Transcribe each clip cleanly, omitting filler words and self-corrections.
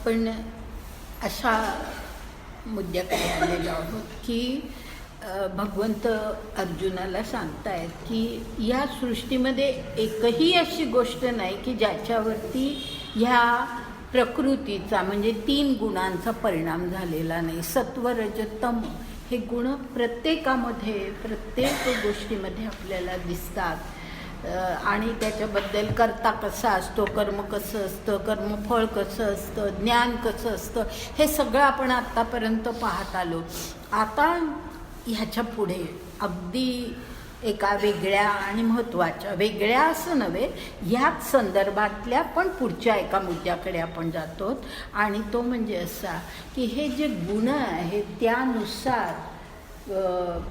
आपण अशा मुद्द्याकडे आलेलो आहोत की भगवंत अर्जुनाला सांगतायत की या सृष्टीमध्ये एकही अशी गोष्ट नाही की ज्याच्यावरती ह्या प्रकृतीचा म्हणजे 3 गुणांचा परिणाम झालेला नाही. सत्व रज तम हे गुण प्रत्येकामध्ये प्रत्येक गोष्टीमध्ये आपल्याला दिसतात. आणि त्याच्याबद्दल कर्ता कसा असतो, कर्म कसं असतं, कर्मफळ कसं असतं, ज्ञान कसं असतं, हे सगळं आपण आत्तापर्यंत पाहत आलो. आता ह्याच्या पुढे अगदी एका वेगळ्या आणि महत्त्वाच्या, वेगळ्या असं नव्हे, ह्याच संदर्भातल्या पण पुढच्या एका मुद्द्याकडे आपण जातो. आणि तो म्हणजे असा की हे जे गुण आहेत त्यानुसार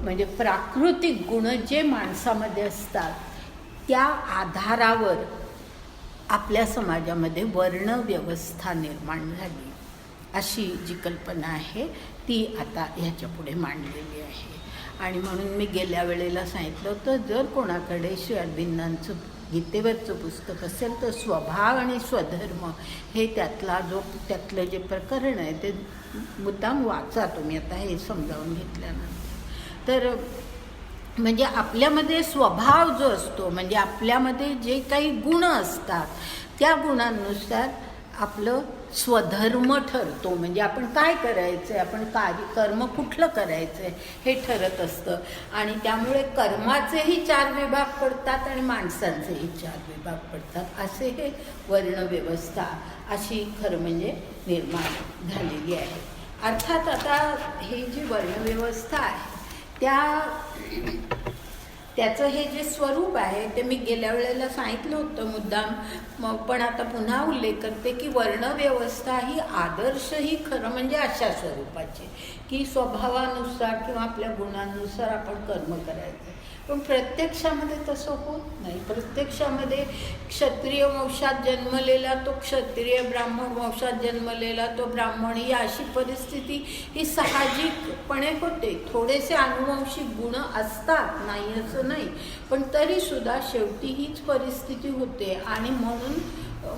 म्हणजे प्राकृतिक गुण जे माणसामध्ये असतात त्या आधारावर आपल्या समाजामध्ये वर्णव्यवस्था निर्माण झाली, अशी जी कल्पना आहे ती आता ह्याच्या पुढे मांडलेली आहे. आणि म्हणून मी गेल्या वेळेला सांगितलं होतं, जर कोणाकडे श्री अरविंदांचं गीतेवरचं पुस्तक असेल तर स्वभाव आणि स्वधर्म हे त्यातलं जे प्रकरण आहे ते मुद्दाम वाचा तुम्ही. आता हे समजावून घेतल्यानंतर तर म्हणजे आपल्यामध्ये स्वभाव जो असतो, म्हणजे आपल्यामध्ये जे काही गुण असतात त्या गुणांनुसार आपलं स्वधर्म ठरतो. म्हणजे आपण काय करायचं आहे, आपण कर्म कुठलं करायचं आहे हे ठरत असतं. आणि त्यामुळे कर्माचेही 4 विभाग पडतात आणि माणसांचेही 4 विभाग पडतात. असे हे वर्णव्यवस्था अशी खरं म्हणजे निर्माण झालेली आहे. अर्थात आता हे जी वर्णव्यवस्था आहे त्याचं हे जे स्वरूप आहे ते मी गेल्या वेळेला सांगितलं होतं मुद्दाम, पण आता पुन्हा उल्लेख करते की वर्णव्यवस्था ही आदर्श ही खरं म्हणजे अशा स्वरूपाची की स्वभावानुसार किंवा आपल्या गुणांनुसार आपण कर्म करायचं. पण प्रत्यक्षामध्ये तसं होत नाही. प्रत्यक्षामध्ये क्षत्रिय वंशात जन्मलेला तो क्षत्रिय, ब्राह्मण वंशात जन्मलेला तो ब्राह्मण, ही अशी परिस्थिती ही साहजिकपणे होते. थोडेसे अनुवंशिक गुण असतात, नाही असं नाही, पण तरीसुद्धा शेवटी हीच परिस्थिती होते. आणि म्हणून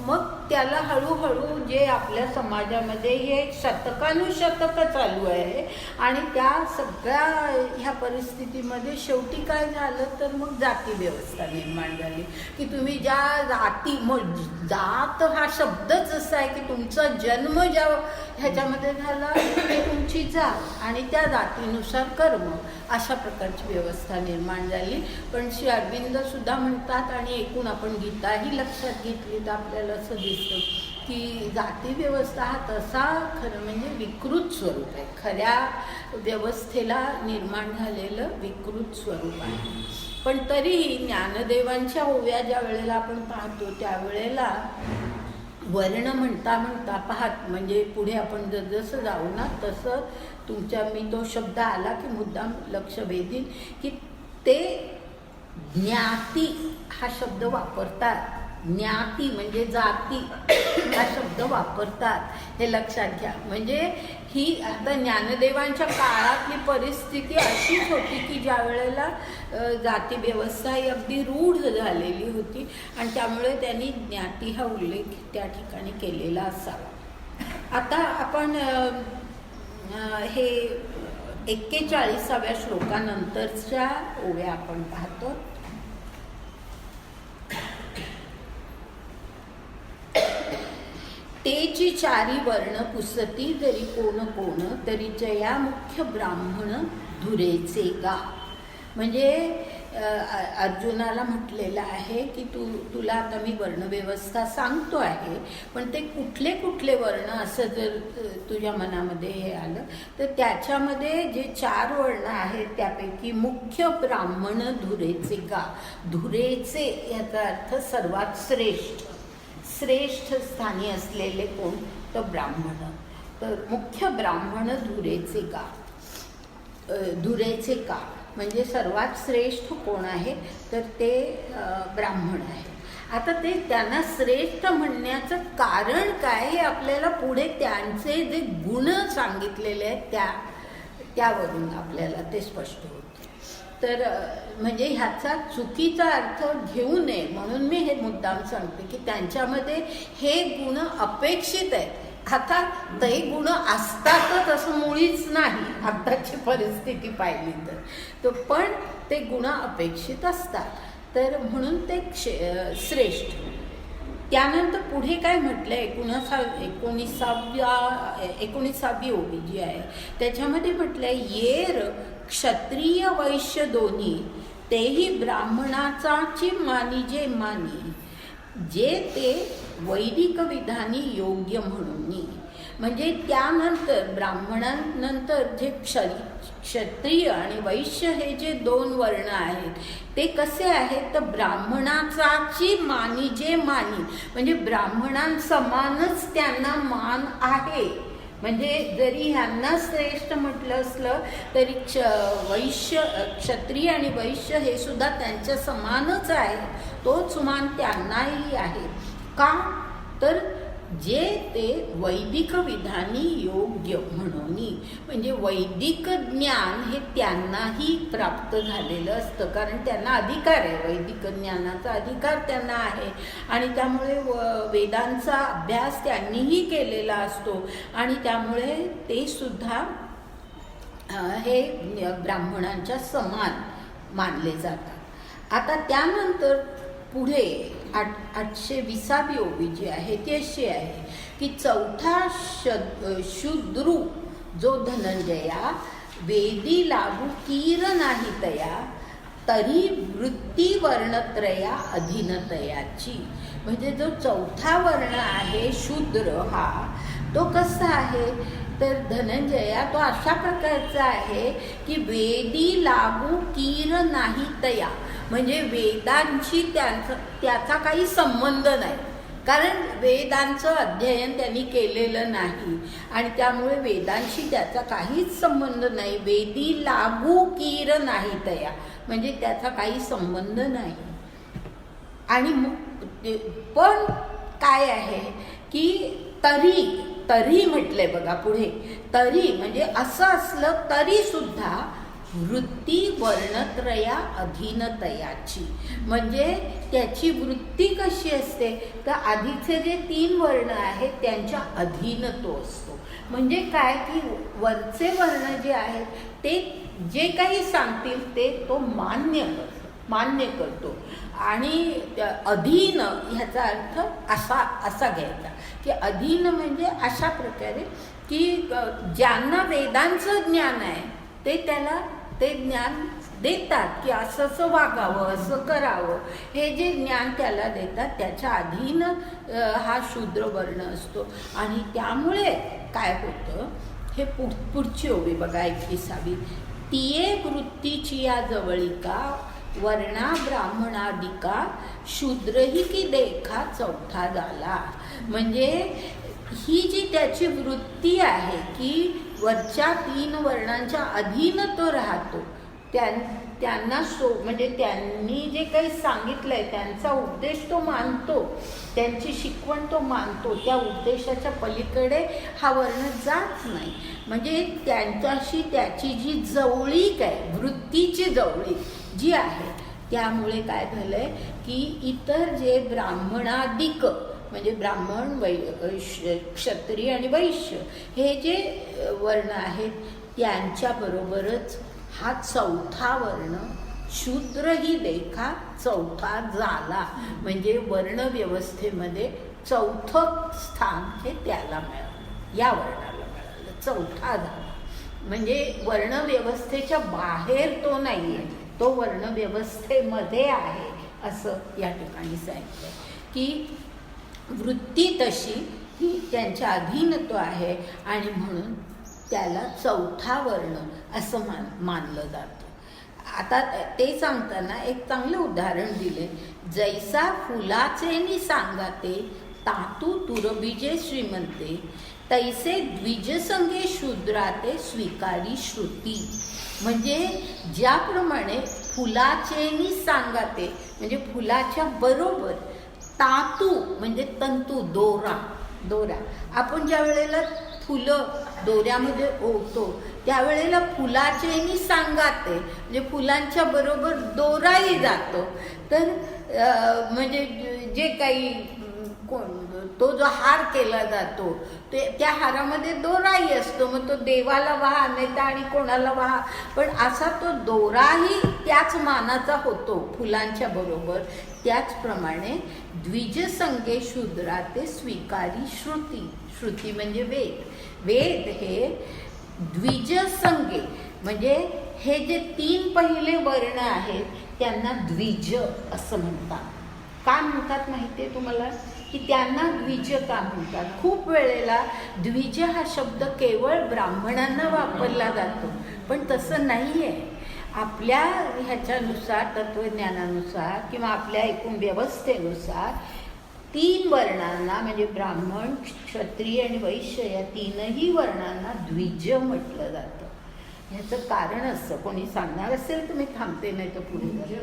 मग त्याला हळूहळू जे आपल्या समाजामध्ये हे शतकानुशतकं चालू आहे आणि त्या सगळ्या ह्या परिस्थितीमध्ये शेवटी काय झालं तर मग जाती व्यवस्था निर्माण झाली की तुम्ही ज्या जाती, मग जात हा शब्दच असा आहे की तुमचा जन्म ज्या ह्याच्यामध्ये झाला ते तुमची जात आणि त्या जातीनुसार कर्म, अशा प्रकारची व्यवस्था निर्माण झाली. पण श्री अरविंद सुद्धा म्हणतात आणि एकूण आपण गीताही लक्षात घेतली तर आपल्याला असं दिसतं की जाती व्यवस्था हा तसा खरं म्हणजे विकृत स्वरूप आहे. खऱ्या व्यवस्थेला निर्माण झालेलं विकृत स्वरूप आहे. पण तरीही ज्ञानदेवांच्या ओव्या ज्या वेळेला आपण पाहतो त्यावेळेला वर्ण म्हणता म्हणता पाहत, म्हणजे पुढे आपण जसं जाऊ ना तसं मी तो शब्द आला की मुद्दाम लक्ष वेधीन की ते ज्ञाती हा शब्द वापरतात. ज्ञाती म्हणजे जाती हा शब्द वापरतात, हे लक्षात घ्या. म्हणजे ही आता ज्ञानदेवांच्या काळातली परिस्थिती अशीच होती की ज्या वेळेला जाती व्यवस्था ही अगदी रूढ झालेली होती आणि त्यामुळे त्यांनी ज्ञाती हा उल्लेख त्या ठिकाणी केलेला असावा. आता आपण हे 41व्या श्लोकानंतरच्या ओव्या आपण पाहतो. तेची 4 वर्ण पुसती जरी कोण कोण तरी जया मुख्य ब्राह्मण धुरेचे गा. म्हणजे अर्जुनाला म्हटलेलं आहे की तुला आता मी वर्णव्यवस्था सांगतो आहे, पण ते कुठले कुठले वर्ण असं जर तुझ्या मनामध्ये हे आलं तर त्याच्यामध्ये जे 4 वर्ण आहेत त्यापैकी मुख्य ब्राह्मण धुरेचे गा. धुरेचे याचा अर्थ सर्वात श्रेष्ठ स्थानी असलेले कोण तर ब्राह्मण. तर मुख्य ब्राह्मण धुरेचे गा. धुरेचे का म्हणजे सर्वात श्रेष्ठ कोण आहे तर ते ब्राह्मण आहे. आता ते त्यांना श्रेष्ठ म्हणण्याचं कारण काय हे आपल्याला पुढे त्यांचे जे गुण सांगितलेले आहेत त्यावरून आपल्याला ते स्पष्ट होतं. तर म्हणजे ह्याचा चुकीचा अर्थ घेऊ नये म्हणून मी हे मुद्दाम सांगते की त्यांच्यामध्ये हे गुण अपेक्षित आहेत. आता ते गुण असतातच असं मुळीच नाही आत्ताची परिस्थिती पाहिली तर पण ते गुण अपेक्षित असतात, तर म्हणून ते श्रेष्ठ. त्यानंतर पुढे काय म्हटलं, 19वी ओवी जी आहे त्याच्यामध्ये म्हटलंय, येर क्षत्रिय वैश्य दोन्ही तेही ब्राह्मणाचाची मानी जे मानी, जे ते वैदिक विधानी योग्य म्हणून. म्हणजे त्यानंतर ब्राह्मणांनंतर जे क्षत्रिय आणि वैश्य हे जे 2 वर्ण आहेत ते कसे आहेत, तर ब्राह्मणाचाची मानी जे मानी, म्हणजे ब्राह्मणांसमानच त्यांना मान आहे. म्हणजे जरी ह्यांना श्रेष्ठ म्हटलं असलं तरी क्षत्रिय आणि वैश्य हे सुद्धा त्यांच्या समानच आहे, तोच मान त्यांनाही आहे. का तर जे ते वैदिक विधानी योग्य म्हणून, म्हणजे वैदिक ज्ञान हे त्यांनाही प्राप्त झालेलं असतं, कारण त्यांना अधिकार आहे, वैदिक ज्ञानाचा अधिकार त्यांना आहे आणि त्यामुळे वेदांचा अभ्यास त्यांनीही केलेला असतो आणि त्यामुळे ते सुद्धा हे ब्राह्मणांच्या समान मानले जातात. आता त्यानंतर पुढे 820वी ओवी जी आहे ती अशी आहे की, चौथा शूद्रू जो धनंजया वेदी लागू कीर नाही तया, तरी वृत्ती वर्णत्रया अधीनतयाची. म्हणजे जो चौथा वर्ण आहे शूद्र हा, तो कसा आहे तर धनंजया तो अशा प्रकारचा आहे की वेदी लागू कीर नाही तया, म्हणजे वेदांशी त्याचा काही संबंध नाही, कारण वेदांचं अध्ययन त्यांनी केलेलं नाही आणि त्यामुळे वेदांशी त्याचा काहीच संबंध नाही. वेदी लागू कीर नाही तया, म्हणजे त्याचा काही संबंध नाही. आणि पण काय आहे की तरी म्हटलंय बघा पुढे, तरी म्हणजे असं असलं तरी सुद्धा वृत्ती वर्णत्रया अधीनतयाची, म्हणजे त्याची वृत्ती कशी असते तर आधीचे जे 3 वर्ण आहेत त्यांच्या अधीन तो असतो. म्हणजे काय की वरचे वर्ण जे आहेत ते जे काही सांगतील ते तो मान्य करतो आणि अधीन ह्याचा अर्थ असा घ्यायचा की अधीन म्हणजे अशा प्रकारे की ज्यांना वेदांचं ज्ञान आहे ते त्याला ते ज्ञान देतात की असं वागावं, असं करावं, हे जे ज्ञान त्याला देतात त्याच्या अधीन हा शूद्र वर्ण असतो. आणि त्यामुळे काय होतं, हे पुढची ओवी बघा 21वी, तिये वृत्तीची या जवळिका वर्णा ब्राह्मणादिका शूद्रही की देखा चौथा झाला. म्हणजे ही जी त्याची वृत्ती आहे की वरच्या 3 वर्णांच्या अधीन तो राहतो, त्यांना म्हणजे त्यांनी जे काही सांगितलंय त्यांचा उपदेश तो मानतो, त्यांची शिकवण तो मानतो, त्या उपदेशाच्या पलीकडे हा वर्ण जात नाही. म्हणजे त्यांच्याशी त्याची जी जवळीक आहे, वृत्तीची जवळीक जी आहे, त्यामुळे काय झालंय की इतर जे ब्राह्मणादिक म्हणजे ब्राह्मण क्षत्रिय आणि वैश्य हे जे वर्ण आहेत त्यांच्याबरोबरच हा चौथा वर्ण शूद्रही देखा चौथा झाला. म्हणजे वर्णव्यवस्थेमध्ये 4थं स्थान हे त्याला मिळालं, या वर्णाला मिळालं, चौथा झाला. म्हणजे वर्णव्यवस्थेच्या बाहेर तो नाही आहे, तो वर्णव्यवस्थेमध्ये आहे असं या ठिकाणी सांगितलं की वृत्ती तशी ही त्यांच्या अधीनत्व आहे आणि म्हणून त्याला चौथा वर्ण असं मानलं जातं. आता ते सांगताना एक चांगलं उदाहरण दिले, जैसा फुलाचे नि सांगाते तातू तुरबीजे श्रीमंते, तैसे द्विजसंगे शूद्राते स्वीकारी श्रुती. म्हणजे ज्याप्रमाणे फुलाचे नि सांगाते म्हणजे फुलाच्या बरोबर, तातू म्हणजे तंतू, दोरा आपण ज्या वेळेला फुलं दोऱ्यामध्ये ओढतो त्यावेळेला फुलाचे नि सांगाते म्हणजे फुलांच्या बरोबर दोराही जातो. तर म्हणजे जे काही तो जो हार केला जातो ते त्या हारामध्ये दोराही असतो, मग तो देवाला वाहा नाही तर आणि कोणाला वाहा, पण असा तो दोराही त्याच मानाचा होतो फुलांच्या बरोबर. त्याचप्रमाणे द्विजसंगे शूद्रा ते स्वीकारी श्रुती. श्रुती म्हणजे वेद. वेद हे द्विजसंगे म्हणजे हे जे 3 पहिले वर्ण आहेत त्यांना द्विज असं म्हणतात. का म्हणतात माहिती आहे तुम्हाला, की त्यांना द्विज का म्हणतात? खूप वेळेला द्विज हा शब्द केवळ ब्राह्मणांना वापरला जातो, पण तसं नाही आहे. आपल्या ह्याच्यानुसार, तत्त्वज्ञानानुसार किंवा आपल्या एकूण व्यवस्थेनुसार 3 वर्णांना म्हणजे ब्राह्मण, क्षत्रिय आणि वैश्य या 3ही वर्णांना द्विज म्हटलं जातं. ह्याचं कारण असं कोणी सांगणार असेल तर मी थांबते, नाही तर पुढे म्हणजे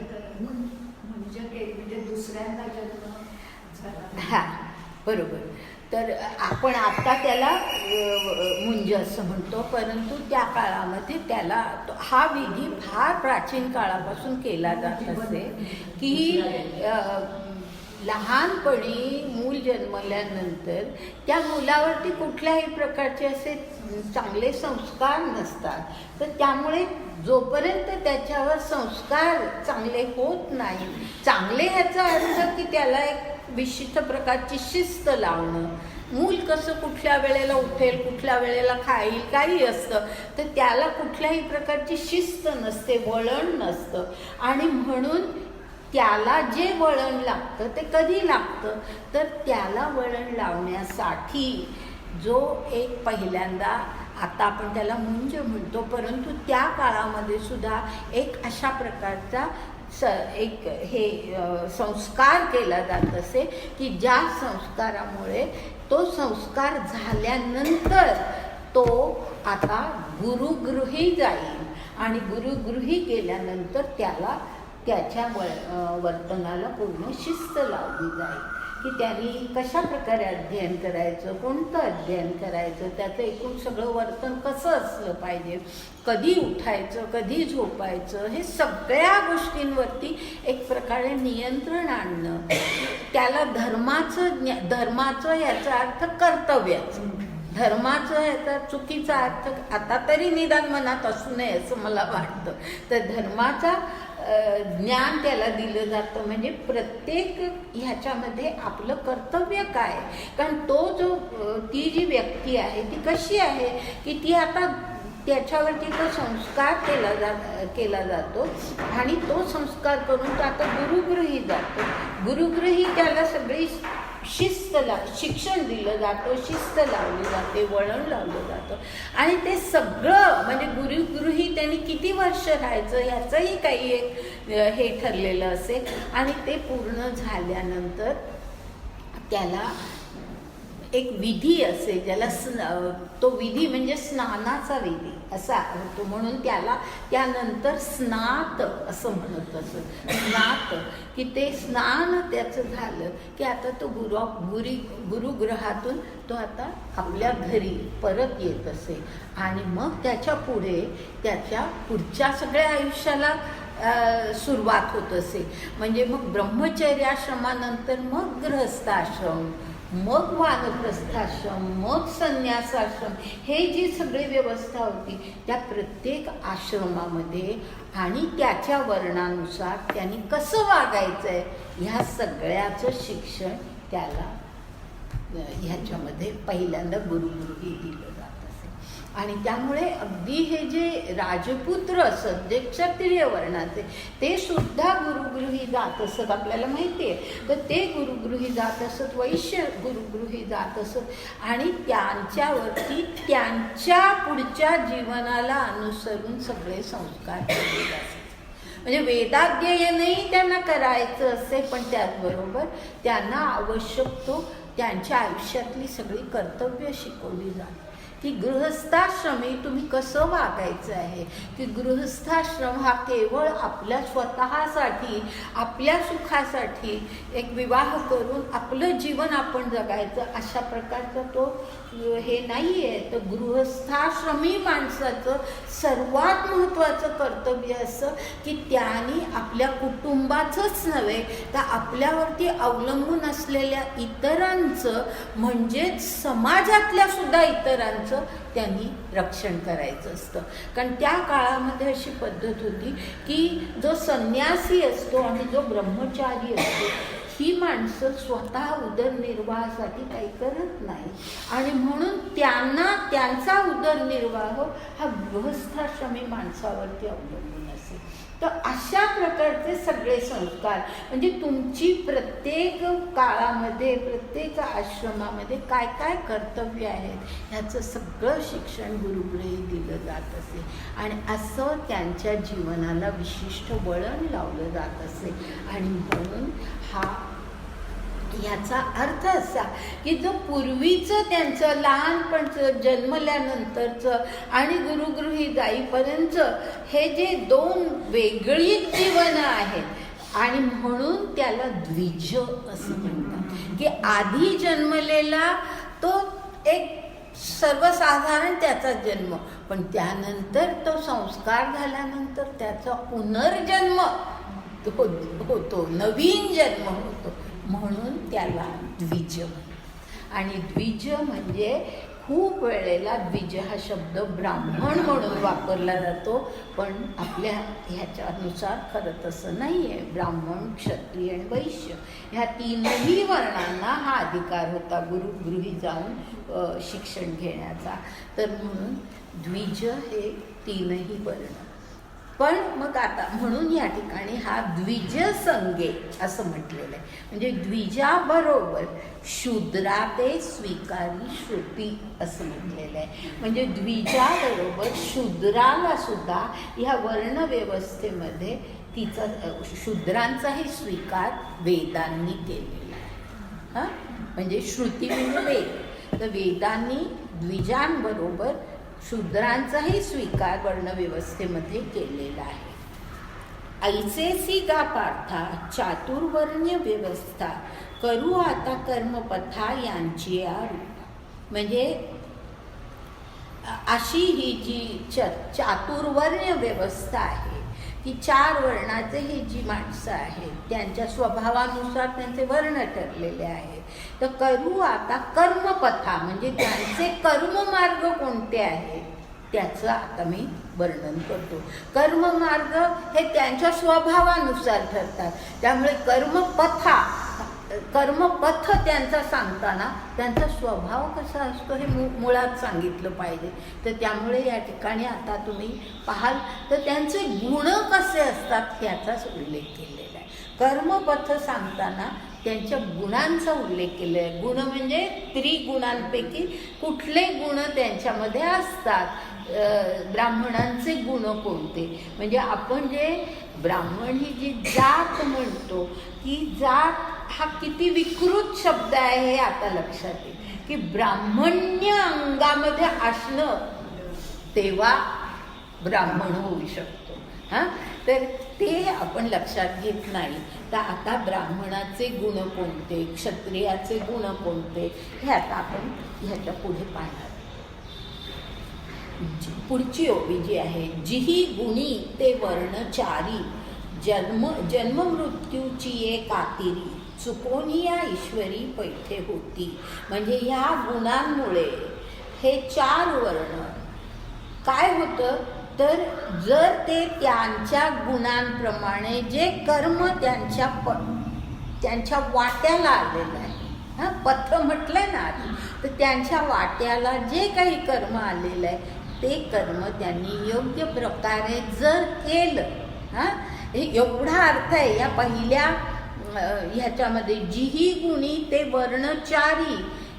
दुसऱ्यांदा जन्म. हां बरोबर. तर आपण आता त्याला मुंज असं म्हणतो, परंतु त्या काळामध्ये त्याला हा विधी फार प्राचीन काळापासून केला जात असे की लहानपणी मूल जन्मल्यानंतर त्या मुलावरती कुठल्याही प्रकारचे असे चांगले संस्कार नसतात, तर त्यामुळे जोपर्यंत त्याच्यावर संस्कार चांगले होत नाही, चांगले ह्याचा अर्थ की त्याला एक विशिष्ट प्रकारची शिस्त लावणं. मूल कसं कुठल्या वेळेला उठेल, कुठल्या वेळेला खाईल, काही असतं, तर त्याला कुठल्याही प्रकारची शिस्त नसते, वळण नसतं, आणि म्हणून त्याला जे वळण लागतं ते कधी लागतं, तर त्याला वळण लावण्यासाठी जो एक पहिल्यांदा, आता आपण त्याला मुंज म्हणतो, परंतु त्या काळामध्ये सुद्धा एक अशा प्रकारचा एक हे संस्कार केला जात असे की ज्या संस्कारामुळे तो संस्कार झाल्यानंतर तो आता गुरुगृही जाईल, आणि गुरुगृही गेल्यानंतर त्याला त्याच्या वर्तनाला पूर्ण शिस्त लावली जाईल की त्यांनी कशा प्रकारे अध्ययन करायचं, कोणतं अध्ययन करायचं, त्याचं एकूण सगळं वर्तन कसं असलं पाहिजे, कधी उठायचं, कधी झोपायचं, हे सगळ्या गोष्टींवरती एक प्रकारे नियंत्रण आणणं. त्याला धर्माचं याचा अर्थ कर्तव्याचं, धर्माचं याचा चुकीचा अर्थ आता तरी निदान मनात असू नये असं मला वाटतं. तर धर्माचा ज्ञान त्याला दिलं जातं, म्हणजे प्रत्येक ह्याच्यामध्ये आपलं कर्तव्य काय. कारण ती जी व्यक्ती आहे ती कशी आहे की ती आता त्याच्यावरती तो संस्कार केला जातो, आणि तो संस्कार करून तो आता गुरुगृही जातो. गुरुगृही त्याला सगळी शिक्षण दिलं जातं, शिस्त लावली जाते, वळण लावलं जातं, आणि ते सगळं म्हणजे गुरुगृही त्यांनी किती वर्ष राहायचं ह्याचंही काही एक हे ठरलेलं असेल, आणि ते पूर्ण झाल्यानंतर त्याला एक विधी असे, ज्याला तो विधी म्हणजे स्नानाचा विधी असा होतो, म्हणून त्याला त्यानंतर स्नात असं म्हणत असत. स्नात की ते स्नान त्याचं झालं की आता तो गुरुगृहातून तो आता आपल्या घरी परत येत असे, आणि मग त्याच्या पुढच्या सगळ्या आयुष्याला सुरुवात होत असे. म्हणजे मग ब्रह्मचर्याश्रमानंतर मग गृहस्थाश्रम, मग वानप्रस्थाश्रम, मग संन्यासाश्रम, हे जी सगळी व्यवस्था होती त्या प्रत्येक आश्रमामध्ये आणि त्याच्या वर्णानुसार त्यांनी कसं वागायचं आहे ह्या सगळ्याचं शिक्षण त्याला ह्याच्यामध्ये पहिल्यांदा गुरुगृही दिलं जात असे. आणि त्यामुळे अगदी हे जे राजपुत्र असत, जे क्षत्रिय वर्णाचे, ते सुद्धा गुरुगृही जात असत, आपल्याला माहिती आहे. तर ते गुरुगृही जात असत, वैश्य गुरुगृही जात असत, आणि त्यांच्यावरती त्यांच्या पुढच्या जीवनाला अनुसरून सगळे संस्कार केले जातात. म्हणजे वेदाध्ययनही त्यांना करायचं असे, पण त्याचबरोबर त्यांना आवश्यक तो त्यांच्या आयुष्यातली सगळी कर्तव्य शिकवली जातात. की गृहस्थाश्रमी तुम्ही कसं वागायचं आहे, की गृहस्थाश्रम हा केवळ आपल्या स्वतःसाठी, आपल्या सुखासाठी एक विवाह करून आपलं जीवन आपण जगायचं अशा प्रकारचा तो हे नाही आहे. तर गृहस्थाश्रमी माणसाचं सर्वात महत्त्वाचं कर्तव्य असं की त्यांनी आपल्या कुटुंबाचंच नव्हे तर आपल्यावरती अवलंबून असलेल्या इतरांचं म्हणजेच समाजातल्या सुद्धा इतरांचं त्यांनी रक्षण करायचं असतं. कारण त्या काळामध्ये अशी पद्धत होती की जो संन्यासी असतो आणि जो ब्रह्मचारी असतो ही माणसं स्वतः उदरनिर्वाहासाठी काही करत नाही आणि म्हणून त्यांना त्यांचा उदरनिर्वाह हा गृहस्थाश्रमी माणसावरती अवलंबून असेल. तर अशा प्रकारचे सगळे संस्कार म्हणजे तुमची प्रत्येक काळामध्ये प्रत्येक आश्रमामध्ये काय काय कर्तव्य आहेत ह्याचं सगळं शिक्षण गुरुगृही दिलं जात असे आणि असं त्यांच्या जीवनाला विशिष्ट वळण लावलं जात असे. आणि म्हणून ह्याचा अर्थ असा की जो पूर्वीचं त्यांचं लहानपणचं जन्मल्यानंतरचं आणि गुरुगृही जाईपर्यंत हे जे दोन वेगळीच जीवनं आहेत आणि म्हणून त्याला द्विज असं म्हणतात की आधी जन्मलेला तो एक सर्वसाधारण त्याचा जन्म पण त्यानंतर तो संस्कार झाल्यानंतर त्याचा पुनर्जन्म होतो, नवीन जन्म होतो म्हणून त्याला द्विज म्हणतात. आणि द्विज म्हणजे खूप वेळेला द्विज हा शब्द ब्राह्मण म्हणून वापरला जातो पण आपल्या ह्याच्यानुसार खरं तसं नाही आहे. ब्राह्मण, क्षत्रिय आणि वैश्य ह्या तीनही वर्णांना हा अधिकार होता गुरुगृही जाऊन शिक्षण घेण्याचा. तर म्हणून द्विज हे तीनही वर्ण. पण मग आता म्हणून या ठिकाणी हा द्विज संगे असं म्हटलेलं आहे म्हणजे द्विजाबरोबर शूद्रा ते स्वीकारी श्रुती असं म्हटलेलं आहे. म्हणजे द्विजाबरोबर शूद्राला सुद्धा ह्या वर्णव्यवस्थेमध्ये तिचा शूद्रांचाही स्वीकार वेदांनी केलेला आहे. हां म्हणजे श्रुती म्हणजे वेद. तर वेदांनी द्विजांबरोबर शूद्रांचाही स्वीकार वर्णव्यवस्थेमध्ये केलेला आहे. ऐसेसी गा पार्था चातुर्वर्ण्य व्यवस्था करू आता कर्मपथा यांची म्हणजे अशी ही जी चातुर्वर्ण्य व्यवस्था आहे की चार वर्णाचे ही जी माणसं आहेत त्यांच्या स्वभावानुसार त्यांचे वर्ण ठरलेले आहेत. तर करू आता कर्मपथा म्हणजे त्यांचे कर्ममार्ग कोणते आहेत त्याचं आता मी वर्णन करतो. कर्ममार्ग हे त्यांच्या स्वभावानुसार ठरतात त्यामुळे कर्मपथ त्यांचा सांगताना त्यांचा स्वभाव कसा असतो हे मुळात सांगितलं पाहिजे. तर त्यामुळे या ठिकाणी आता तुम्ही पाहाल तर त्यांचे गुण कसे असतात ह्याचाच उल्लेख केलेला आहे. कर्मपथ सांगताना त्यांच्या गुणांचा उल्लेख केला आहे. गुण म्हणजे त्रिगुणांपैकी कुठले गुण त्यांच्यामध्ये असतात. ब्राह्मणांचे गुण कोणते म्हणजे आपण जे ब्राह्मण ही जी जात म्हणतो की जात हा किती विकृत शब्द आहे हे आता लक्षात येईल की ब्राह्मण्य अंगामध्ये असणं तेव्हा ब्राह्मण होऊ शकतो. हां तर ते आपण लक्षात घेत नाही. तर आता ब्राह्मणाचे गुण कोणते, क्षत्रियाचे गुण कोणते हे आता आपण ह्याच्या पुढे पाहणार. पुढची ओवी जी आहे जिही गुणी ते वर्णचारी जन्ममृत्यूची एक आतिरी चुकोनी या ईश्वरी पैठे होती. म्हणजे ह्या गुणांमुळे हे चार वर्ण काय होतं तर जर ते त्यांच्या गुणांप्रमाणे जे कर्म त्यांच्या वाट्याला आलेलं आहे हां पथ म्हटलंय ना आधी तर त्यांच्या वाट्याला जे काही कर्म आलेलं आहे ते कर्म त्यांनी योग्य प्रकारे जर केलं हां हे एवढा अर्थ आहे या पहिल्या ह्याच्यामध्ये जिही गुणी ते वर्णचारी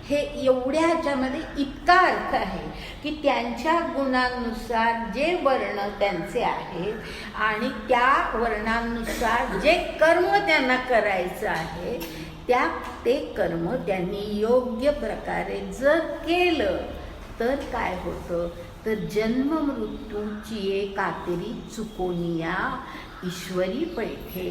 हे एवढ्या ह्याच्यामध्ये इतका अर्थ आहे की त्यांच्या गुणांनुसार जे वर्ण त्यांचे आहेत आणि त्या वर्णांनुसार जे कर्म त्यांना करायचं आहे ते कर्म त्यांनी योग्य प्रकारे जर केलं तर काय होतं, तर जन्म मृत्यूची कातरी चुकोनिया ईश्वरी पैठे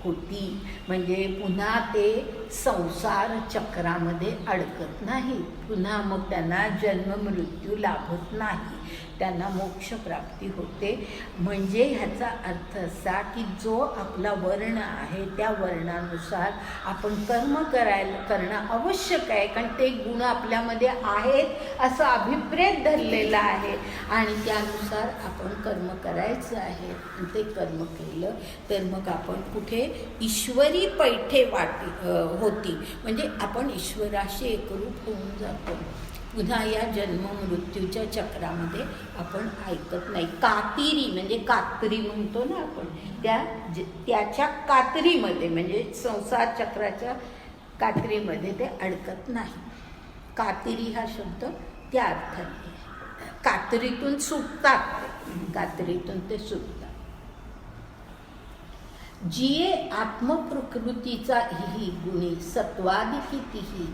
होती. म्हणजे पुन्हा ते संसार चक्रामध्ये अडकत नाही, पुन्हा मग त्यांना जन्म मृत्यू लाभत नाही, त्यांना मोक्षप्राप्ती होते. म्हणजे ह्याचा अर्थ असा की जो आपला वर्ण आहे त्या वर्णानुसार आपण कर्म करणं आवश्यक आहे, कारण ते गुण आपल्यामध्ये आहेत असं अभिप्रेत धरलेलं आहे आणि त्यानुसार आपण कर्म करायचं आहे. आणि ते कर्म केलं तर मग आपण कुठे ईश्वरी पैठे होती, म्हणजे आपण ईश्वराशी एकरूप होऊन जातो. पुन्हा या जन्म मृत्यूच्या चक्रामध्ये आपण ऐकत नाही. कातिरी म्हणजे कातरी म्हणतो ना आपण, त्याच्या कातरीमध्ये म्हणजे संसार चक्राच्या कातरीमध्ये ते अडकत नाही. कातिरी हा शब्द त्या अर्थाने, कातरीतून सुटतात, कातरीतून ते सुटतात. जिये आत्मप्रकृतीचा ही गुणी सत्वादी कितीही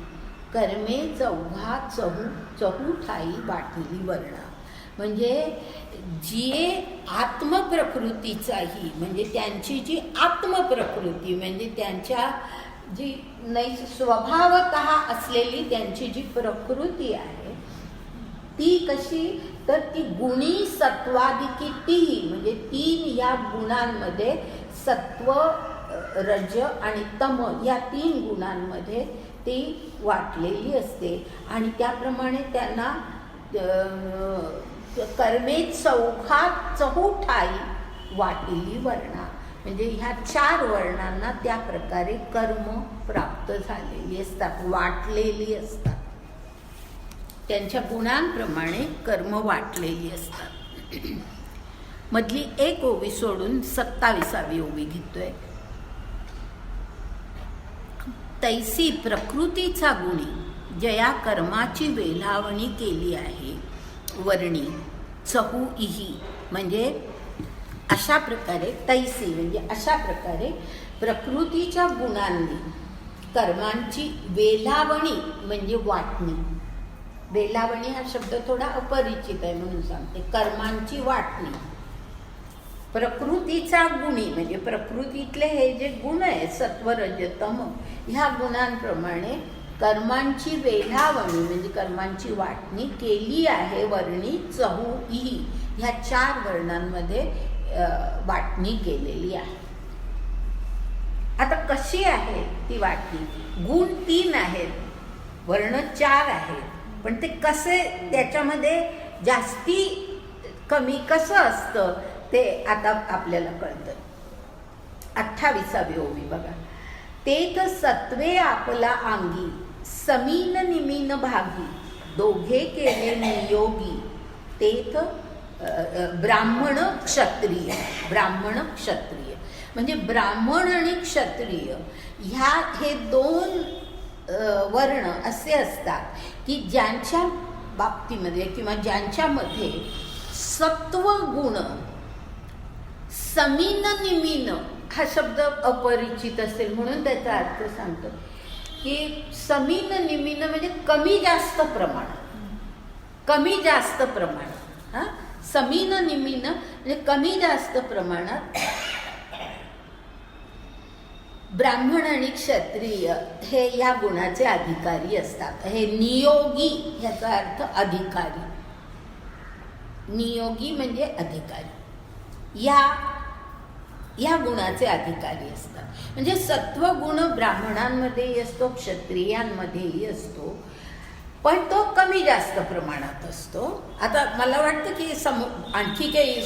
कर्मे चौघा चहूठाई वाटिली वर्णा. म्हणजे जिये आत्मप्रकृतीचाही, म्हणजे त्यांची जी आत्मप्रकृती म्हणजे त्यांच्या जी स्वभावतः असलेली त्यांची जी प्रकृती आहे ती कशी, तर ती गुणी सत्वादी तीही, म्हणजे 3 या गुणांमध्ये सत्व रज आणि तम या 3 गुणांमध्ये ती वाटलेली असते आणि त्याप्रमाणे त्यांना कर्मे चहूठाई वाटिली वर्णा. म्हणजे ह्या 4 वर्णांना त्या प्रकारे कर्म प्राप्त झालेली असतात, वाटलेली असतात, त्यांच्या गुणांप्रमाणे कर्म वाटलेली असतात. मधली एक ओवी सोडून 27वी ओवी घेतोय. तैसी प्रकृतीचा गुणी जया कर्माची वेलावणी केली आहे वर्णी चहू इही. म्हणजे अशा प्रकारे तैसी म्हणजे अशा प्रकारे प्रकृतीच्या गुणांनी कर्मांची वेलावणी म्हणजे वाटणी. वेलावणी हा शब्द थोडा अपरिचित आहे म्हणून सांगते. कर्मांची वाटणी, प्रकृतीचा गुणी म्हणजे प्रकृतीतले हे जे गुण आहे सत्व रज तम, ह्या गुणांप्रमाणे कर्मांची वेलावणी म्हणजे कर्मांची वाटणी केली आहे वर्णी चहू ही. ह्या 4 वर्णांमध्ये वाटणी केलेली आहे. आता कशी आहे ती वाटणी? गुण 3 आहेत, वर्ण 4 आहेत, पण ते कसे त्याच्यामध्ये जास्ती कमी कसं असतं ते आता आपल्याला कळतं. 28वी ओवी बघा. तेथ सत्वे आपला अंगी समीन निमीन भागी दोघे केले नियोगी तेथ ब्राह्मण क्षत्रिय. ब्राह्मण क्षत्रिय म्हणजे ब्राह्मण आणि क्षत्रिय हे 2 वर्ण असे असतात की ज्यांच्या बाबतीमध्ये किंवा ज्यांच्यामध्ये सत्व गुण समीन निमीन हा शब्द अपरिचित असेल म्हणून त्याचा अर्थ सांगतो की समीन निमीन म्हणजे कमी जास्त प्रमाणात हा समीन निमीन म्हणजे कमी जास्त प्रमाणात ब्राह्मण आणि क्षत्रिय हे या गुणाचे अधिकारी असतात. हे नियोगी ह्याचा अर्थ अधिकारी, नियोगी म्हणजे अधिकारी, या गुणाचे अधिकारी असतात. म्हणजे सत्वगुण ब्राह्मणांमध्येही असतो क्षत्रियांमध्येही असतो, पण तो कमी जास्त प्रमाणात असतो. आता मला वाटतं की आणखी काही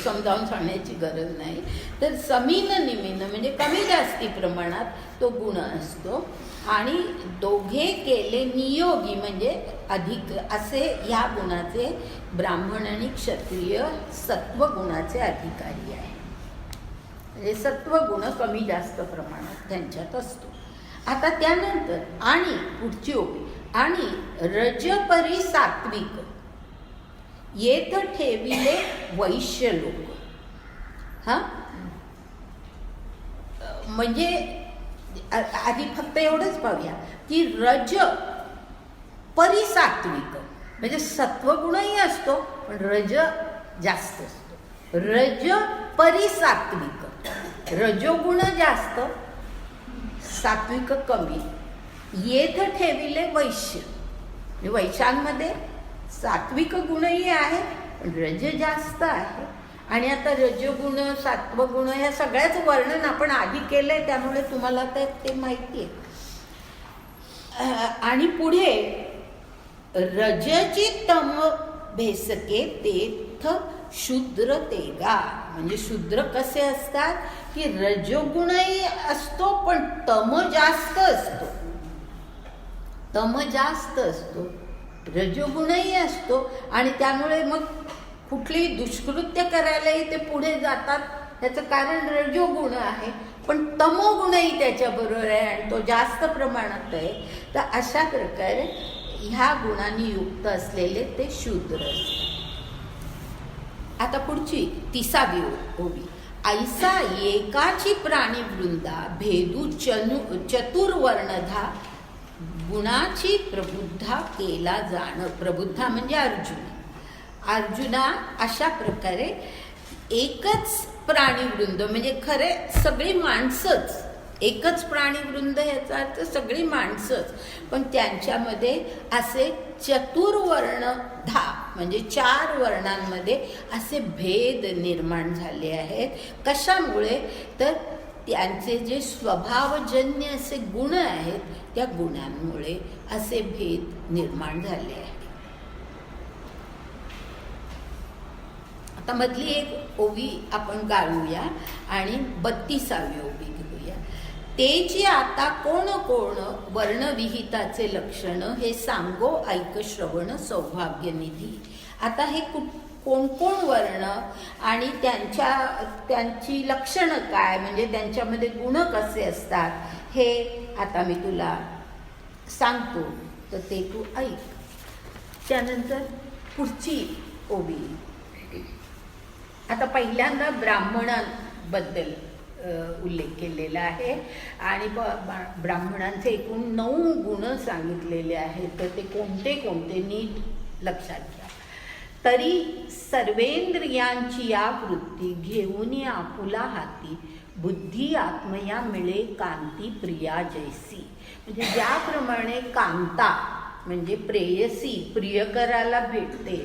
समजावून सांगण्याची गरज नाही. तर समीन निमीन म्हणजे कमी जास्ती प्रमाणात तो गुण असतो आणि दोघे केले नियोगी म्हणजे अधिक असे या गुणाचे ब्राह्मण आणि क्षत्रिय सत्वगुणाचे अधिकारी आहे. म्हणजे सत्वगुण कमी जास्त प्रमाणात त्यांच्यात असतो. आता त्यानंतर आणि पुढची ओवी. आणि रजपरी सात्विक येथ ठेविले वैश्य लोक. हा म्हणजे आधी फक्त एवढंच पाहूया की रज परिसात्विक म्हणजे सत्वगुणही असतो पण रज जास्त असतो. रज परिसात्विक, रजोगुण जास्त सात्विक कमी. येथ ठेविले वैश्य, म्हणजे वैशांमध्ये सात्विक गुणही आहे पण रज जास्त आहे. आणि आता रजगुण सात्वगुण ह्या सगळ्याच वर्णन आपण आधी केलंय त्यामुळे तुम्हाला ते माहिती आहे. आणि पुढे रजची तम भेसके तेथ शूद्र तेगा, म्हणजे शूद्र कसे असतात की रजोगुणही असतो पण तम जास्त असतो, तम जास्त असतो, रजोगुणही असतो आणि त्यामुळे मग कुठलीही दुष्कृत्य करायलाही ते पुढे जातात. त्याचं कारण रजोगुण आहे पण तमोगुणही त्याच्याबरोबर आहे आणि तो जास्त प्रमाणात आहे. तर अशा प्रकारे ह्या गुणांनी युक्त असलेले ते शूद्र असतात. आता पुढची 30वी ओवी. ऐसा एकाची प्राणीवृंदा भेदू चतुर्वर्णधा गुणाची प्रबुद्धा केला जाणं. प्रबुद्धा म्हणजे अर्जुन. अर्जुना अशा प्रकारे एकच प्राणीवृंद म्हणजे खरे सगळी माणसंच, एकच प्राणीवृंद याचा अर्थ सगळी माणसंच, पण त्यांच्यामध्ये असे चतुर्वर्णधा म्हणजे 4 वर्णांमध्ये असे भेद निर्माण झाले आहेत. कशामुळे? तर त्यांचे जे स्वभावजन्य असे गुण आहेत त्या गुणांमुळे असे भेद निर्माण झाले आहेत. आता मधली एक ओवी आपण गाळूया आणि 32वी ओवी घेऊया. ते जे आता कोण कोण वर्णविहिताचे लक्षण हे सांगो ऐक श्रवण सौभाग्यनिधी. आता हे कोण कोण वर्ण आणि त्यांची लक्षणं काय, म्हणजे त्यांच्यामध्ये गुण कसे असतात हे आता मी तुला सांगतो, तर ते तू ऐक. त्यानंतर पुढची ओवी. आता पहिल्यांदा ब्राह्मणांबद्दल उल्लेख केलेला आहे आणि ब्राह्मणांचे एकूण 9 गुण सांगितलेले आहेत. तर ते कोणते कोणते नीट लक्षात घ्या. तरी सर्वेंद्रियांची या वृत्ती घेऊन आपुला हाती बुद्धी आत्मया मिळे कांती प्रिया जैसी. म्हणजे ज्याप्रमाणे कांता म्हणजे प्रेयसी प्रियकराला भेटते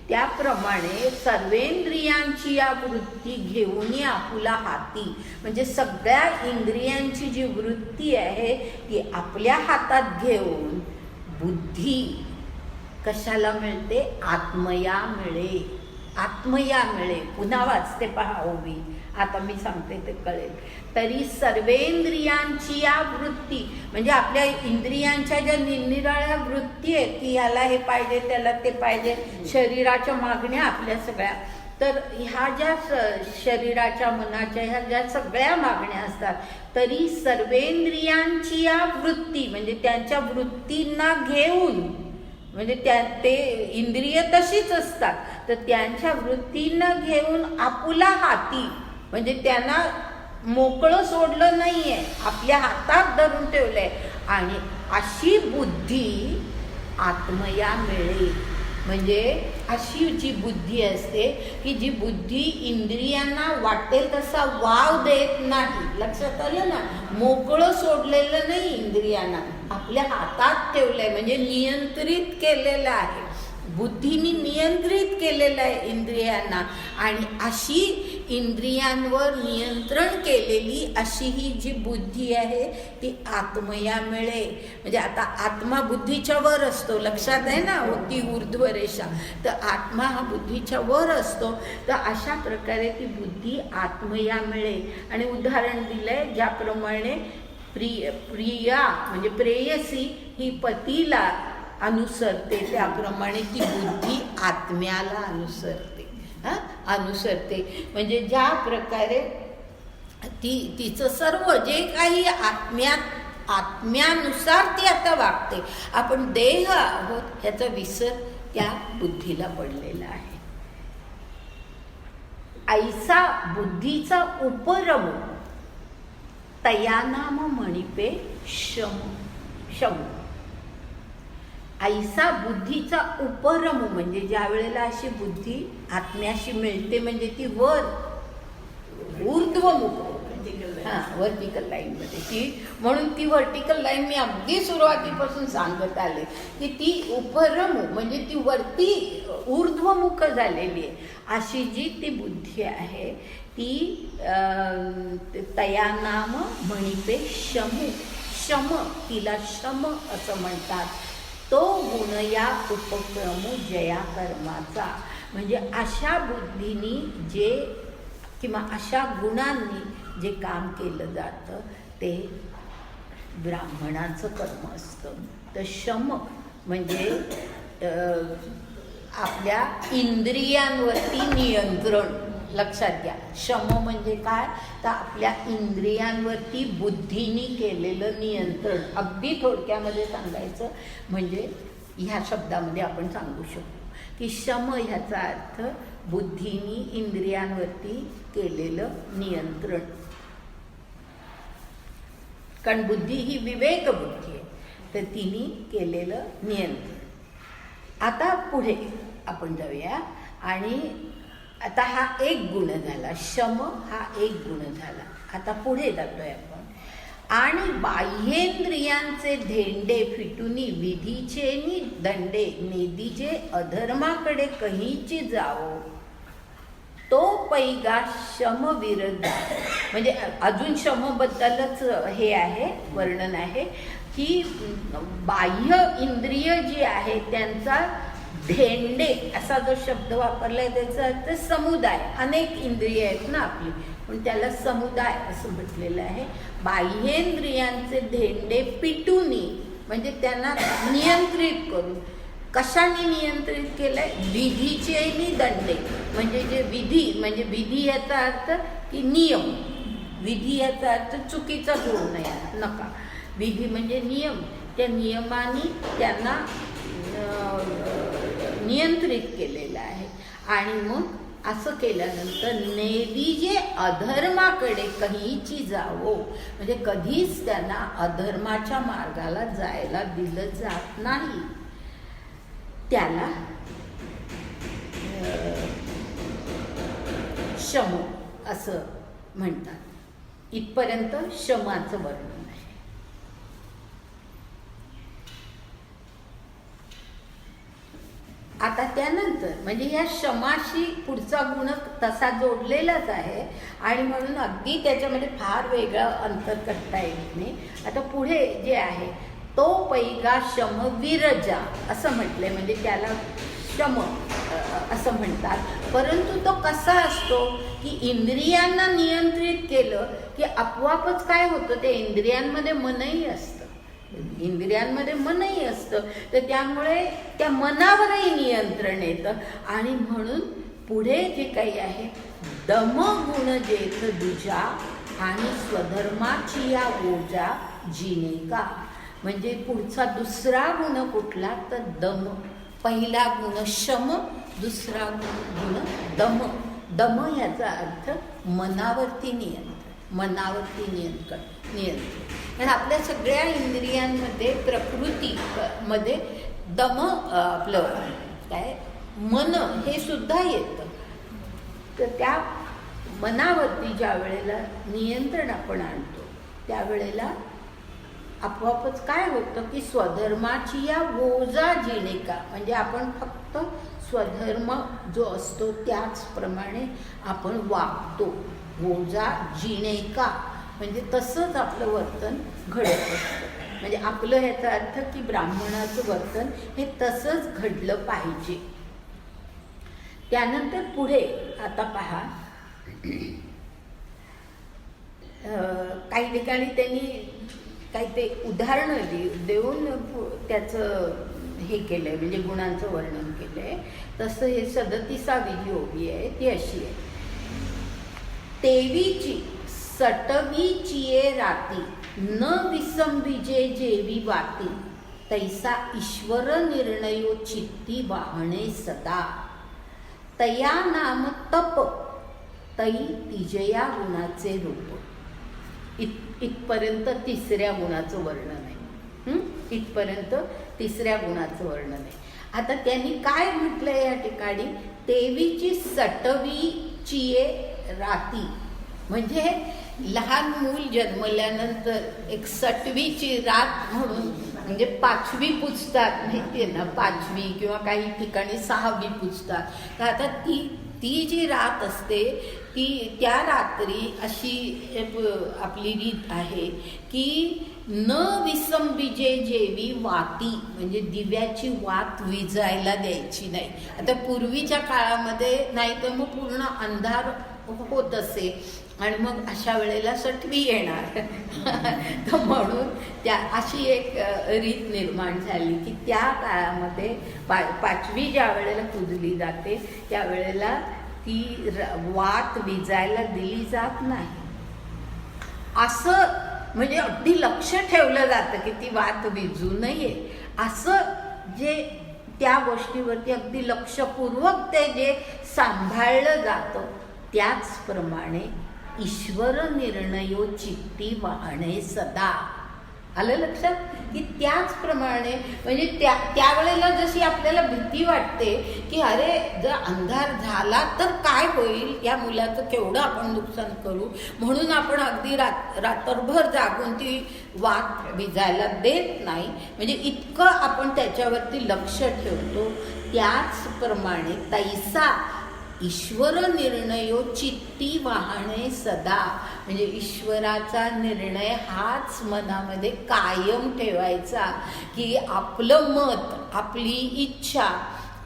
त्याप्रमाणे सर्वेंद्रियांची या वृत्ती घेऊन आपुला हाती म्हणजे सगळ्या इंद्रियांची जी वृत्ती आहे ती आपल्या हातात घेऊन बुद्धी कशाला मिळते? आत्मया मिळे. आत्मया मिळे. पुन्हा वाचते पहा ओवी, आता मी सांगते ते कळेल. तरी सर्वेंद्रियांची या वृत्ती म्हणजे आपल्या इंद्रियांच्या ज्या निरनिराळ्या वृत्ती आहेत की याला हे पाहिजे त्याला ते पाहिजे, शरीराच्या मागण्या आपल्या सगळ्या, तर ह्या ज्या शरीराच्या मनाच्या ह्या ज्या सगळ्या मागण्या असतात तरी सर्वेंद्रियांची या वृत्ती म्हणजे त्यांच्या वृत्तींना घेऊन म्हणजे ते इंद्रिय तशीच असतात तर त्यांच्या वृत्तींना घेऊन आपुला हाती म्हणजे त्यांना मोकळं सोडलं नाहीये, आपल्या हातात धरून ठेवलंय. आणि अशी बुद्धी आत्मया मिळे म्हणजे अशी जी बुद्धी असते की जी बुद्धी इंद्रियांना वाटेल तसा वाव देत नाही. लक्षात आलं ना? मोकळं सोडलेलं नाही, इंद्रियांना आपल्या हातात ठेवलंय म्हणजे नियंत्रित केलेलं आहे, बुद्धीने नियंत्रित केलेलं आहे इंद्रियांना. आणि अशी इंद्रियांवर नियंत्रण केलेली अशी ही जी बुद्धी आहे ती आत्मया मिळे. म्हणजे आता आत्मा बुद्धीच्या वर असतो, लक्षात आहे ना, ती ऊर्ध्व रेषा, तर आत्मा हा बुद्धीच्या वर असतो. तर अशा प्रकारे ती बुद्धी आत्मया मिळे. आणि उदाहरण दिलंय ज्याप्रमाणे प्रिया म्हणजे प्रेयसी ही पतीला अनुसरते त्याप्रमाणे ती बुद्धी आत्म्याला अनुसरते. म्हणजे ज्या प्रकारे तिचं सर्व जे काही आत्म्यानुसार ती आता वागते. आपण देह आहोत ह्याचा विसर त्या बुद्धीला पडलेला आहे. ऐसा बुद्धीचा उपरम तया नाम मणिपे शम. ऐसा बुद्धीचा उपरमू म्हणजे ज्या वेळेला अशी बुद्धी आत्म्याशी मिळते म्हणजे ती वर ऊर्ध्वमुख व्हर्टिकल लाईनमध्ये ती, म्हणून ती व्हर्टिकल लाईन मी अगदी सुरुवातीपासून सांगत आले की ती उपरमू म्हणजे ती वरती ऊर्ध्वमुख झालेली आहे. अशी जी ती बुद्धी आहे ती तया नाम म्हणिपे शमू, शम तिला शम असं म्हणतात. तो गुण या उपक्रमू जया कर्माचा म्हणजे अशा बुद्धीनी जे किंवा अशा गुणांनी जे काम केलं जातं ते ब्राह्मणाचं कर्म असतं. तर शम म्हणजे आपल्या इंद्रियांवरती नियंत्रण. लक्षात घ्या, शम म्हणजे काय तर आपल्या इंद्रियांवरती बुद्धीनी केलेलं नियंत्रण. अगदी थोडक्यामध्ये सांगायचं म्हणजे ह्या शब्दामध्ये आपण सांगू शकतो की शम ह्याचा अर्थ बुद्धीनी इंद्रियांवरती केलेलं नियंत्रण. कारण बुद्धी ही विवेक बुद्धी आहे, तर तिने केलेलं नियंत्रण. आता पुढे आपण जाऊया. आणि आता हा एक गुण झाला, शम हा एक गुण झाला. आता पुढे जातोय आपण. आणि बाह्येंद्रियांचे धेंडे फिटुनी विधीचे नि दंडे नेदीचे अधर्माकडे कहीची जावो तो पैगा शम विरजा. म्हणजे अजून शमबद्दलच हे आहे वर्णन आहे की बाह्य इंद्रिय जी आहे त्यांचा धेंडे असा जो शब्द वापरलाय त्याचा अर्थ समुदाय. अनेक इंद्रिय आहेत ना आपली, पण त्याला समुदाय असं म्हटलेलं आहे. बाह्येंद्रियांचे धेंडे पिटुनी म्हणजे त्यांना नियंत्रित करून. कशाने नियंत्रित केलंय? विधीचे नि दंडे म्हणजे जे विधी म्हणजे विधी याचा अर्थ की नियम. विधी याचा अर्थ चुकीचा घेऊ नका. विधी म्हणजे नियम. त्या नियमाने त्यांना नियंत्रित केलेलं आहे. आणि मग असं केल्यानंतर नेदीजे अधर्माकडे कहीची जावो म्हणजे कधीच त्यांना अधर्माच्या मार्गाला जायला दिलं जात नाही. त्याला शम असं म्हणतात. इथपर्यंत शमाचं वर्णन आहे. आता त्यानंतर म्हणजे या शमाशी पुढचा गुण तसा जोडलेलाच आहे आणि म्हणून अगदी त्याच्यामध्ये फार वेगळं अंतर करता येत नाही. आता पुढे जे आहे तो पैगा शम विरजा असं म्हटलंय म्हणजे त्याला शम असं म्हणतात. परंतु तो कसा असतो की इंद्रियांना नियंत्रित केलं की आपोआपच काय होतं, त्या इंद्रियांमध्ये मनही असतं. इंद्रियांमध्ये मनही असतं तर त्यामुळे त्या मनावरही नियंत्रण येतं. आणि म्हणून पुढे जे काही आहे दम गुण जेथ दुजा आणि स्वधर्माची या ओजा जिनेका म्हणजे पुढचा दुसरा गुण कुठला तर दम. पहिला गुण शम, दुसरा गुण दम. दम याचा अर्थ मनावरती नियंत्रण. मनावरती नियंत्रण. कारण आपल्या सगळ्या इंद्रियांमध्ये प्रकृतीमध्ये दम आपलं काय मन हे सुद्धा येतं. तर त्या मनावरती ज्या वेळेला नियंत्रण आपण आणतो त्यावेळेला आपोआपच काय होतं की स्वधर्माची या ओजा जिनेका म्हणजे आपण फक्त स्वधर्म जो असतो त्याचप्रमाणे आपण वागतो. ओजा जिनेका म्हणजे तसंच आपलं वर्तन घडत असतं. म्हणजे आपलं ह्याचा अर्थ की ब्राह्मणाचं वर्तन हे तसंच घडलं पाहिजे. त्यानंतर पुढे आता पहा काही ठिकाणी त्यांनी काही ते उदाहरणं देऊन त्याचं हे केलं आहे म्हणजे गुणांचं वर्णन केलं आहे. तसं हे 37वी ओवी आहे ती अशी आहे. तेवीची सटवीचिये राती न विसंबिजे जेवी वाती तैसा ईश्वर निर्णयो चित्ती वाहणे सदा तया नाम तप तै तिजया गुणाचे रूप. इथपर्यंत तिसऱ्या गुणाचं वर्णन आहे. इथपर्यंत तिसऱ्या गुणाचं वर्णन आहे. आता त्यांनी काय म्हटलंय या ठिकाणी, तेवीची सटवीची राती, म्हणजे लहान मूल जन्मल्यानंतर एक सटवीची रात म्हणून, म्हणजे 5वी पुजतात माहितीये ना, 5वी किंवा काही ठिकाणी 6वी पुजतात. तर आता ती जी रात असते त्या रात्री अशी आपली रीत आहे की न विसंबिजे जेवी वाती, म्हणजे दिव्याची वात विजायला द्यायची नाही. आता पूर्वीच्या काळामध्ये नाही तर मग पूर्ण अंधार होत असे आणि मग अशा वेळेला सटवी येणार तर म्हणून अशी एक रीत निर्माण झाली की त्या काळामध्ये 5वी ज्या वेळेला पूजली जाते त्यावेळेला ती वात विजायला दिली जात नाही. असं म्हणजे अगदी लक्ष ठेवलं जातं की ती वात विजू नये. असं जे त्या गोष्टीवरती अगदी लक्षपूर्वक ते जे सांभाळलं जातं, त्याचप्रमाणे ईश्वर निर्णयो चित्ती वाहणे सदा. आलं लक्षात की त्याचप्रमाणे म्हणजे त्यावेळेला जशी आपल्याला भीती वाटते की अरे जर अंधार झाला तर काय होईल, या मुलाचं केवढं आपण नुकसान करू, म्हणून आपण अगदी रात्रभर जागून ती वात विजायला देत नाही, म्हणजे इतकं आपण त्याच्यावरती लक्ष ठेवतो. त्याचप्रमाणे तैसा ईश्वर निर्णयो चित्ती वाहणे सदा, म्हणजे ईश्वराचा निर्णय हाच मनामध्ये कायम ठेवायचा की आपलं मत, आपली इच्छा,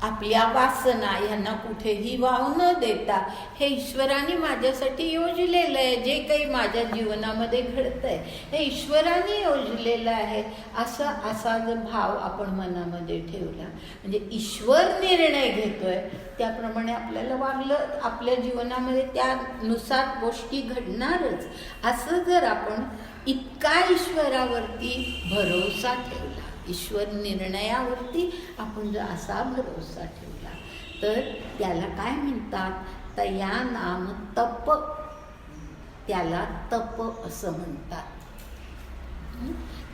आपल्या वासना यांना कुठेही वाहू न देता हे ईश्वराने माझ्यासाठी योजलेलं आहे. जे काही माझ्या जीवनामध्ये घडतंय हे ईश्वराने योजलेलं आहे, असा जर भाव आपण मनामध्ये ठेवला म्हणजे ईश्वर निर्णय घेतोय त्याप्रमाणे आपल्याला वागलं, आपल्या जीवनामध्ये त्यानुसार गोष्टी घडणारच. असं जर आपण इतका ईश्वरावरती भरोसा ठेवला, ईश्वर निर्णयावरती आपण जर असा भरोसा ठेवला तर त्याला काय म्हणतात, तया नाम तप, त्याला तप असं म्हणतात.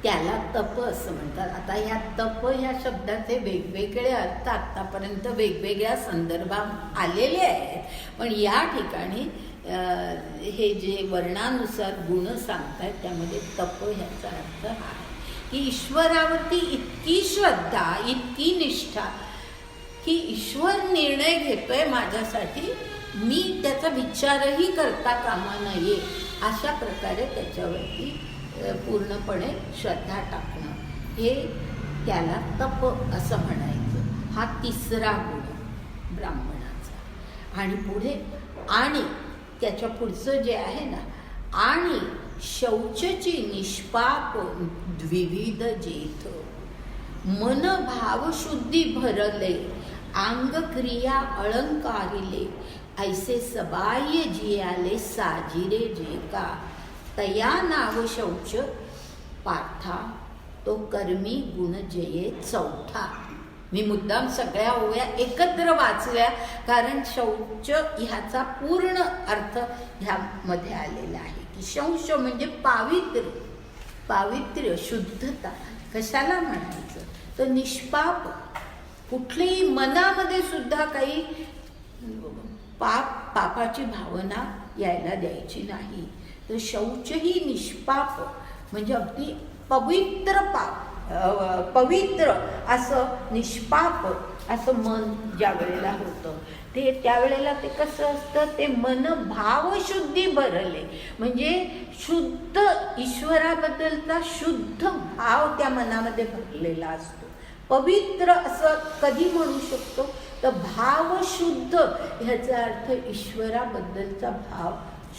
त्याला तप असं म्हणतात. आता ह्या तप ह्या शब्दाचे वेगवेगळे अर्थ आतापर्यंत वेगवेगळ्या संदर्भात आलेले आहेत, पण या ठिकाणी हे जे वर्णानुसार गुण सांगतात त्यामध्ये तप ह्याचा अर्थ हा आहे की ईश्वरावरती इतकी श्रद्धा, इतकी निष्ठा की ईश्वर निर्णय घेतोय माझ्यासाठी, मी त्याचा विचारही करता कामा नये, अशा प्रकारे त्याच्यावरती पूर्णपणे श्रद्धा टाकणं, हे त्याला तप असं म्हणायचं. हा तिसरा गुण ब्राह्मणाचा. आणि पुढे आणि त्याच्या पुढचं जे आहे ना, आणि शौचची निष्पाप द्विविध जेथ, मन भाव शुद्धी भरले, अंग क्रिया अलंकारिले, ऐसे सबाह्य जियाले साजिरे जे का, तया नाव शौच पार्था, तो कर्मी गुण जये चौथा. मी मुद्दाम सगळ्या ओव्या एकत्र वाचल्या कारण शौच ह्याचा पूर्ण अर्थ ह्यामध्ये आलेला आहे की शौच म्हणजे पावित्र्य, शुद्धता. कशाला म्हणायचं तर निष्पाप, कुठलीही मनामध्ये सुद्धा काही पापाची भावना यायला द्यायची नाही. तर शौच ही निष्पाप म्हणजे अगदी पवित्र असं निष्पाप असं मन ज्या वेळेला होतं ते त्यावेळेला ते कसं असतं, ते मन भावशुद्धी भरले, म्हणजे शुद्ध ईश्वराबद्दलचा शुद्ध भाव त्या मनामध्ये भरलेला असतो. पवित्र असं कधी म्हणू शकतो तर भावशुद्ध ह्याचा अर्थ ईश्वराबद्दलचा भाव,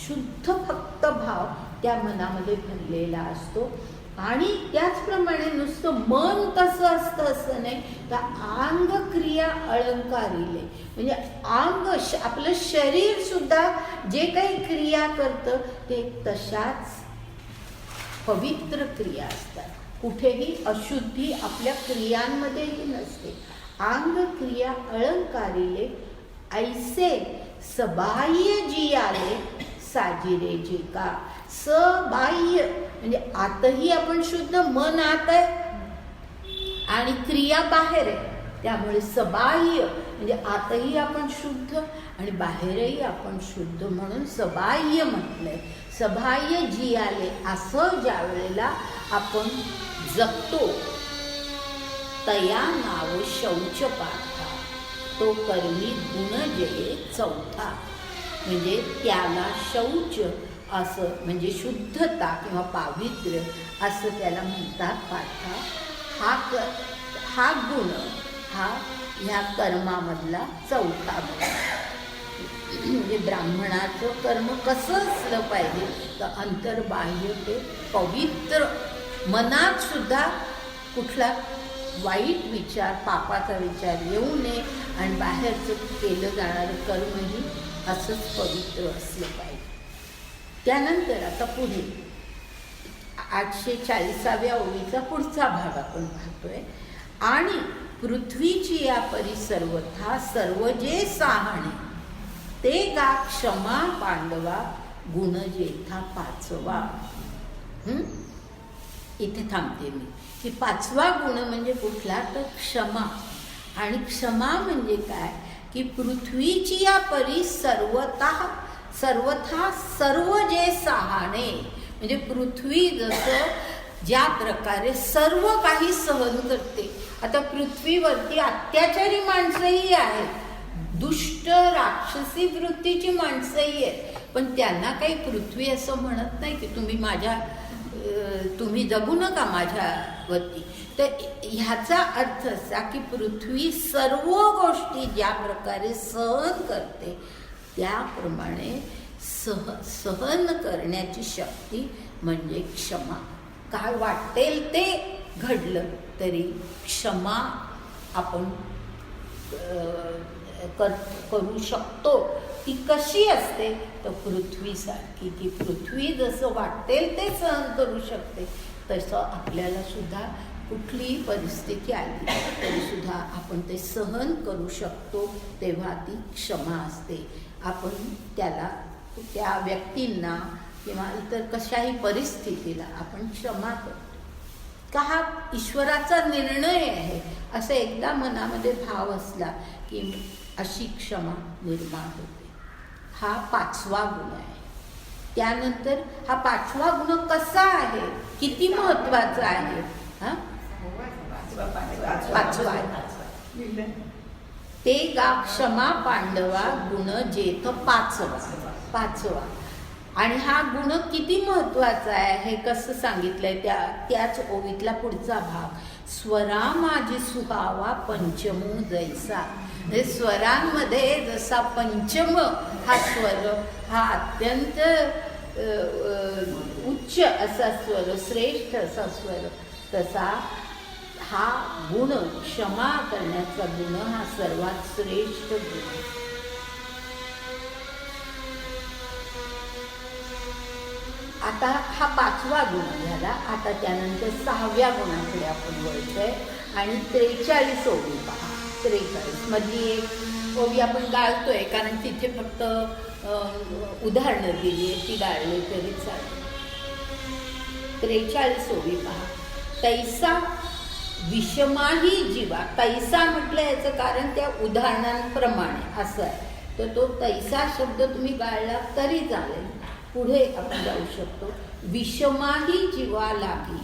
शुद्ध फक्त भाव त्या मनामध्ये भरलेला असतो. आणि त्याचप्रमाणे नुसतं मन कसं असतं असं नाही, तर अंग क्रिया अलंकारिले, म्हणजे अंग आपलं शरीर सुद्धा जे काही क्रिया करतं ते तशाच पवित्र क्रिया असतात. कुठेही अशुद्धी आपल्या क्रियांमध्येही नसते. अंग क्रिया अलंकारिले, ऐसे सबाह्य जियाले साजिरे जे का. सबाह्य म्हणजे आतही आपण शुद्ध, मन आत आहे आणि क्रिया बाहेर आहे, त्यामुळे सबाह्य म्हणजे आतही आपण शुद्ध आणि बाहेरही आपण शुद्ध म्हणून सबाह्य म्हटलंय. सबाह्य जी आले असं ज्या वेळेला आपण जगतो तया नाव शौच पाठा, तो कर्मी गुणजये चौथा. म्हणजे त्याला शौच असं म्हणजे शुद्धता किंवा पावित्र्य असं त्याला म्हणतात. पाठा हा गुण हा ह्या कर्मामधला चौथा गुण. म्हणजे ब्राह्मणाचं कर्म कसं असलं पाहिजे तर अंतर्बाह्य ते पवित्र, मनात सुद्धा कुठला वाईट विचार पापाचा विचार येऊ नये आणि बाहेरचं केलं जाणारं कर्मही असंच पवित्र असलं पाहिजे. त्यानंतर आता पुढे 840व्या ओळीचा पुढचा भाग आपण पाहतोय. आणि पृथ्वीची या परिसर्वथा सर्व जे साहणे ते गा क्षमा पांडवा गुण जेथा पाचवा. इथे थांबते मी की पाचवा गुण म्हणजे कुठला तर क्षमा. आणि क्षमा म्हणजे काय की पृथ्वीची या परी सर्वथा सर्व जे साहणे म्हणजे पृथ्वी जसं ज्या प्रकारे सर्व काही सहन करते. आता पृथ्वीवरती अत्याचारी माणसंही आहेत, दुष्ट राक्षसी वृत्तीची माणसंही आहेत, पण त्यांना काही पृथ्वी असं म्हणत नाही की तुम्ही जगू नका माझ्यावरती. तर ह्याचा अर्थ असा की पृथ्वी सर्व गोष्टी ज्या प्रकारे सहन करते त्याप्रमाणे सहन करण्याची शक्ती म्हणजे क्षमा. काय वाटेल ते घडलं तरी क्षमा आपण करू शकतो. ती कशी असते तर पृथ्वीसारखी, की पृथ्वी जसं वाटेल ते सहन करू शकते तसं आपल्याला सुद्धा कुठलीही परिस्थिती आली तरी सुद्धा आपण ते सहन करू शकतो. तेव्हा ती क्षमा असते. आपण त्याला त्या व्यक्तींना किंवा इतर कशाही परिस्थितीला आपण क्षमा करतो. का हा ईश्वराचा निर्णय आहे असं एकदा मनामध्ये भाव असला की अशी क्षमा निर्माण होते. हा पाचवा गुण आहे. त्यानंतर हा पाचवा गुण कसा आहे, किती महत्वाचा आहे. पाचवा ते गा क्षमा पांडवा गुण जेथ पाचवा. आणि हा गुण किती महत्वाचा आहे हे कसं सांगितलंय त्याच ओवीतला पुढचा भाग. स्वरा माझी सुहावा पंचमू जैसा. म्हणजे स्वरांमध्ये जसा पंचम हा स्वर हा अत्यंत उच्च असा स्वर, श्रेष्ठ असा स्वर, तसा हा गुण क्षमा करण्याचा गुण हा सर्वात श्रेष्ठ गुण. आता हा पाचवा गुण झाला. आता त्यानंतर 6व्या गुणाकडे आपण वळतोय आणि 43 ओवी पहा. 43 मधली एक ओवी आपण गाळतोय कारण तिथे फक्त उदाहरणं दिली आहे, ती गाळली तरी चालेल. 43 ओवी पहा. तैसा विषमाही जीवा. तैसा म्हटलं याचं कारण त्या उदाहरणांप्रमाणे असं आहे, तर तो तैसा शब्द तुम्ही गाळला तरी चालेल. पुढे आपण जाऊ शकतो. विषमाही जीवा लागी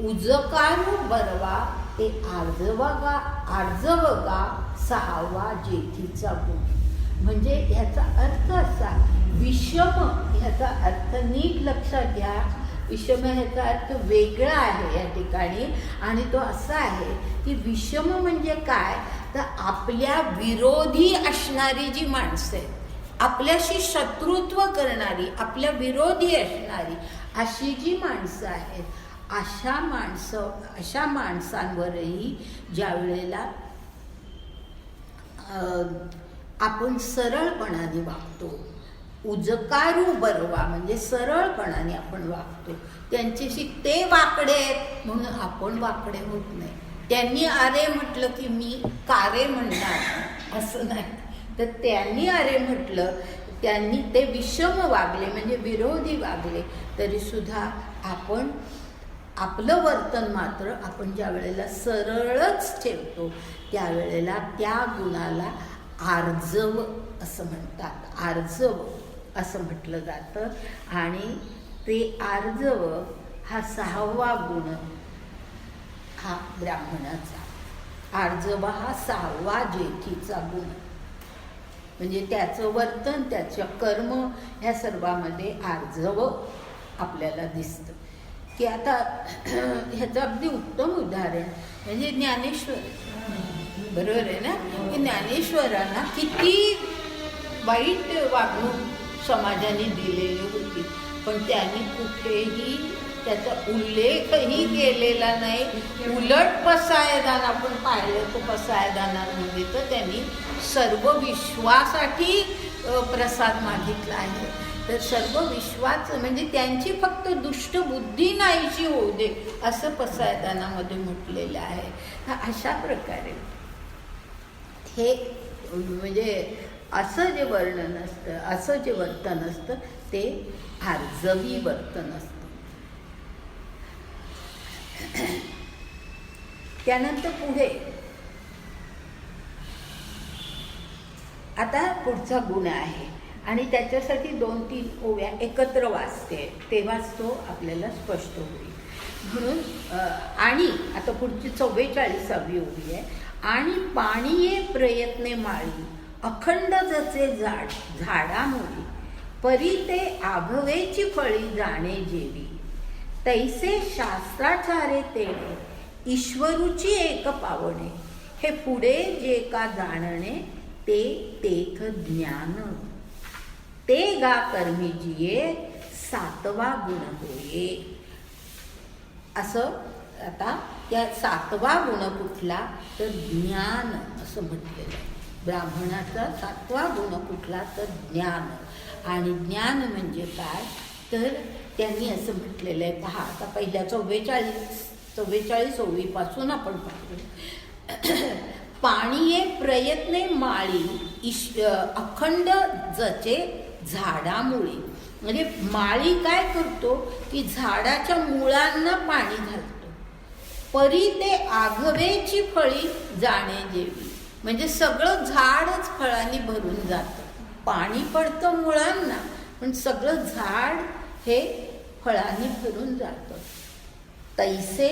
उजकारू बरवा ते आर्जवगा 6वा जेथीचा गुण. म्हणजे ह्याचा अर्थ असा, विषम ह्याचा अर्थ नीट लक्षात घ्या. विषम ह्याचा अर्थ वेगळा आहे या ठिकाणी आणि तो असा आहे की विषम म्हणजे काय तर आपल्या विरोधी असणारी जी माणसं आहेत, आपल्याशी शत्रुत्व करणारी, आपल्या विरोधी असणारी अशी जी माणसं आहेत, अशा माणसांवरही ज्या वेळेला आपण सरळपणाने वागतो, उजकारू बरवा म्हणजे सरळपणाने आपण वागतो, त्यांच्याशी ते वाकडे आहेत म्हणून आपण वाकडे होत नाही. त्यांनी अरे म्हटलं की मी कारे म्हणणार असं नाही, तर त्यांनी अरे म्हटलं, त्यांनी ते विषम वागले म्हणजे विरोधी वागले तरी सुद्धा आपण आपलं वर्तन मात्र आपण ज्या वेळेला सरळच ठेवतो त्यावेळेला त्या गुणाला आर्जव असं म्हणतात. आर्जव असं म्हटलं जातं. आणि ते आर्जव हा 6वा गुण हा ब्राह्मणाचा. आर्जव हा 6वा जेठीचा गुण. म्हणजे त्याचं वर्तन, त्याचं कर्म ह्या सर्वामध्ये आर्जव आपल्याला दिसतं. की आता ह्याचं अगदी उत्तम उदाहरण म्हणजे ज्ञानेश्वर. बरोबर आहे ना? की ज्ञानेश्वरांना किती वाईट वागणूक समाजाने दिलेली होती, पण त्यांनी कुठेही त्याचा उल्लेखही केलेला नाही. उलट पसायदान आपण पाहिलं, तो पसायदानामध्ये तर त्यांनी सर्व विश्वासाठी प्रसाद मागितला आहे. तर सर्व विश्वाचं म्हणजे त्यांची फक्त दुष्ट बुद्धी नाहीशी होऊ दे असं पसायदानामध्ये म्हटलेलं आहे. अशा प्रकारे हे म्हणजे असं जे वर्णन असतं, असं जे वर्तन असतं ते आर्जवी वर्तन असतं. त्यानंतर पुढे आता पुढचा गुण आहे आणि त्याच्यासाठी 2-3 ओव्या एकत्र वाचते, तेव्हाच तो आपल्याला स्पष्ट होईल. म्हणून आणि आता पुढची 44वी ओवी आहे. आणि पाणीये प्रयत्ने माळी अखंड जसे झाडामुळी परी ते आघवेची फळी जाणे जेवी तैसे शास्त्राचारे तेणे ईश्वरूची एक पावणे हे पुढे जे का जाणणे ते तेथ ज्ञान ते गा कर्मी जिये 7वा गुण होये. असं आता त्या 7वा गुण कुठला तर ज्ञान असं म्हटलेलं आहे. ब्राह्मणाचा 7वा गुण कुठला तर ज्ञान. आणि ज्ञान म्हणजे काय तर त्यांनी असं म्हटलेलं आहे. पहा आता पहिल्या 44 ओवीपासून आपण पाहतो. पाणीये प्रयत्ने माळी अखंड जचे झाडामुळे. म्हणजे माळी काय करतो की झाडाच्या मुळांना पाणी घालतो. परी ते आघवेची फळी जाणे जेवी. म्हणजे सगळं झाडच फळांनी भरून जातं. पाणी पडतं मुळांना पण सगळं झाड हे फळांनी भरून जातं. तैसे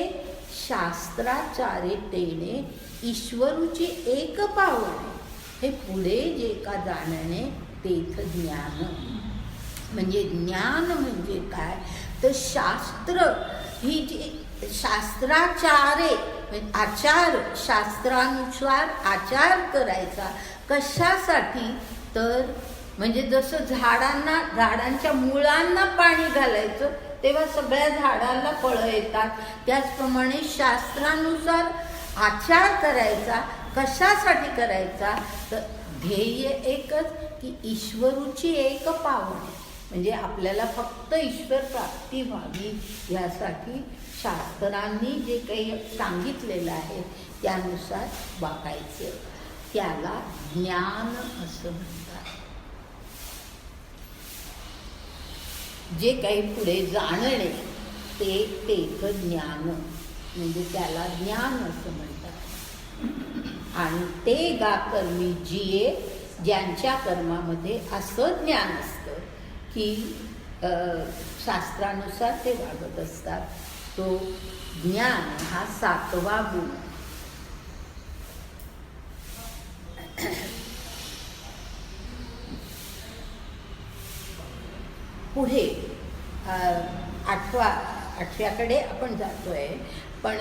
शास्त्राचारे तेणे ईश्वरूची एक पावणे हे पुढे जे का जाणणे तेथ ज्ञान. म्हणजे ज्ञान म्हणजे काय तर शास्त्र ही जी शास्त्राचारे आचार, शास्त्रानुसार आचार करायचा. कशासाठी तर म्हणजे जसं झाडांच्या मुळांना पाणी घालायचं तेव्हा सगळ्या झाडांना फळं येतात, त्याचप्रमाणे शास्त्रानुसार आचार करायचा. कशासाठी करायचा तर ध्येय एकच की ईश्वरूची एक पावणे. म्हणजे आपल्याला फक्त ईश्वर प्राप्ती व्हावी यासाठी शास्त्रांनी जे काही सांगितलेलं आहे त्यानुसार वागायचं. त्याला ज्ञान असं म्हणतात. जे काही पुढे जाणणे ते तेथ ज्ञान म्हणजे त्याला ज्ञान असं म्हणतात. आणि ते गा कर्मी जिये ज्यांच्या कर्मामध्ये असं ज्ञान असतं की शास्त्रानुसार ते वागत असतात. तो ज्ञान हा 7वा गुण. पुढे 8व्याकडे आपण जातोय. पण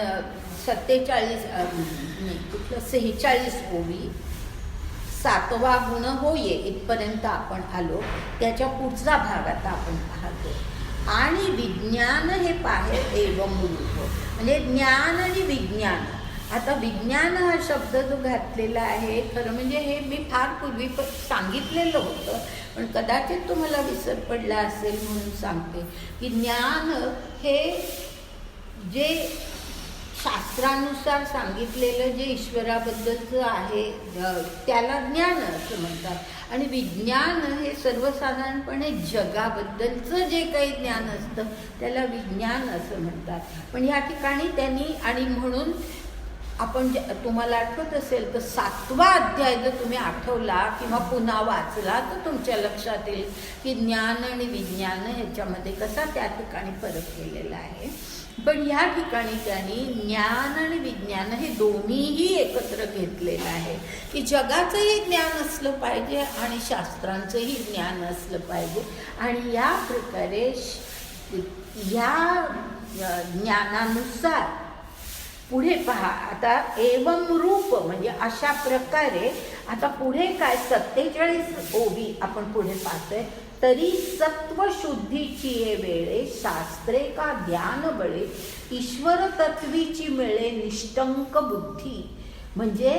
46 ओवी 7वा गुण होये इथपर्यंत आपण आलो. त्याच्या पुढचा भाग आता आपण पाहतो. आणि विज्ञान हे पाहे एवं मूर्ख म्हणजे ज्ञान आणि विज्ञान. आता विज्ञान हा शब्द जो घातलेला आहे खरं म्हणजे हे मी फार पूर्वी सांगितलेलं होतं पण कदाचित तुम्हाला विसर पडला असेल म्हणून सांगते की ज्ञान हे जे शास्त्रानुसार सांगितलेलं जे ईश्वराबद्दलचं आहे त्याला ज्ञान असं म्हणतात. आणि विज्ञान हे सर्वसाधारणपणे जगाबद्दलचं जे काही ज्ञान असतं त्याला विज्ञान असं म्हणतात. पण ह्या ठिकाणी त्यांनी आणि म्हणून आपण तुम्हाला आठवत असेल तर 7वा अध्याय जर तुम्ही आठवला किंवा पुन्हा वाचला तर तुमच्या लक्षात येईल की ज्ञान आणि विज्ञान ह्याच्यामध्ये कसा त्या ठिकाणी फरक केलेला आहे. पण ह्या ठिकाणी त्यांनी ज्ञान आणि विज्ञान हे दोन्हीही एकत्र घेतलेलं आहे की जगाचंही ज्ञान असलं पाहिजे आणि शास्त्रांचंही ज्ञान असलं पाहिजे. आणि या प्रकारे ह्या ज्ञानानुसार पुढे पहा आता एवं रूप म्हणजे अशा प्रकारे आता पुढे काय 47 ओवी आपण पुढे पाहतोय. तरी सत्वशुद्धीची ये वेळे शास्त्रे का ध्यान बळे ईश्वर तत्वीची मिळे निष्टंक बुद्धी. म्हणजे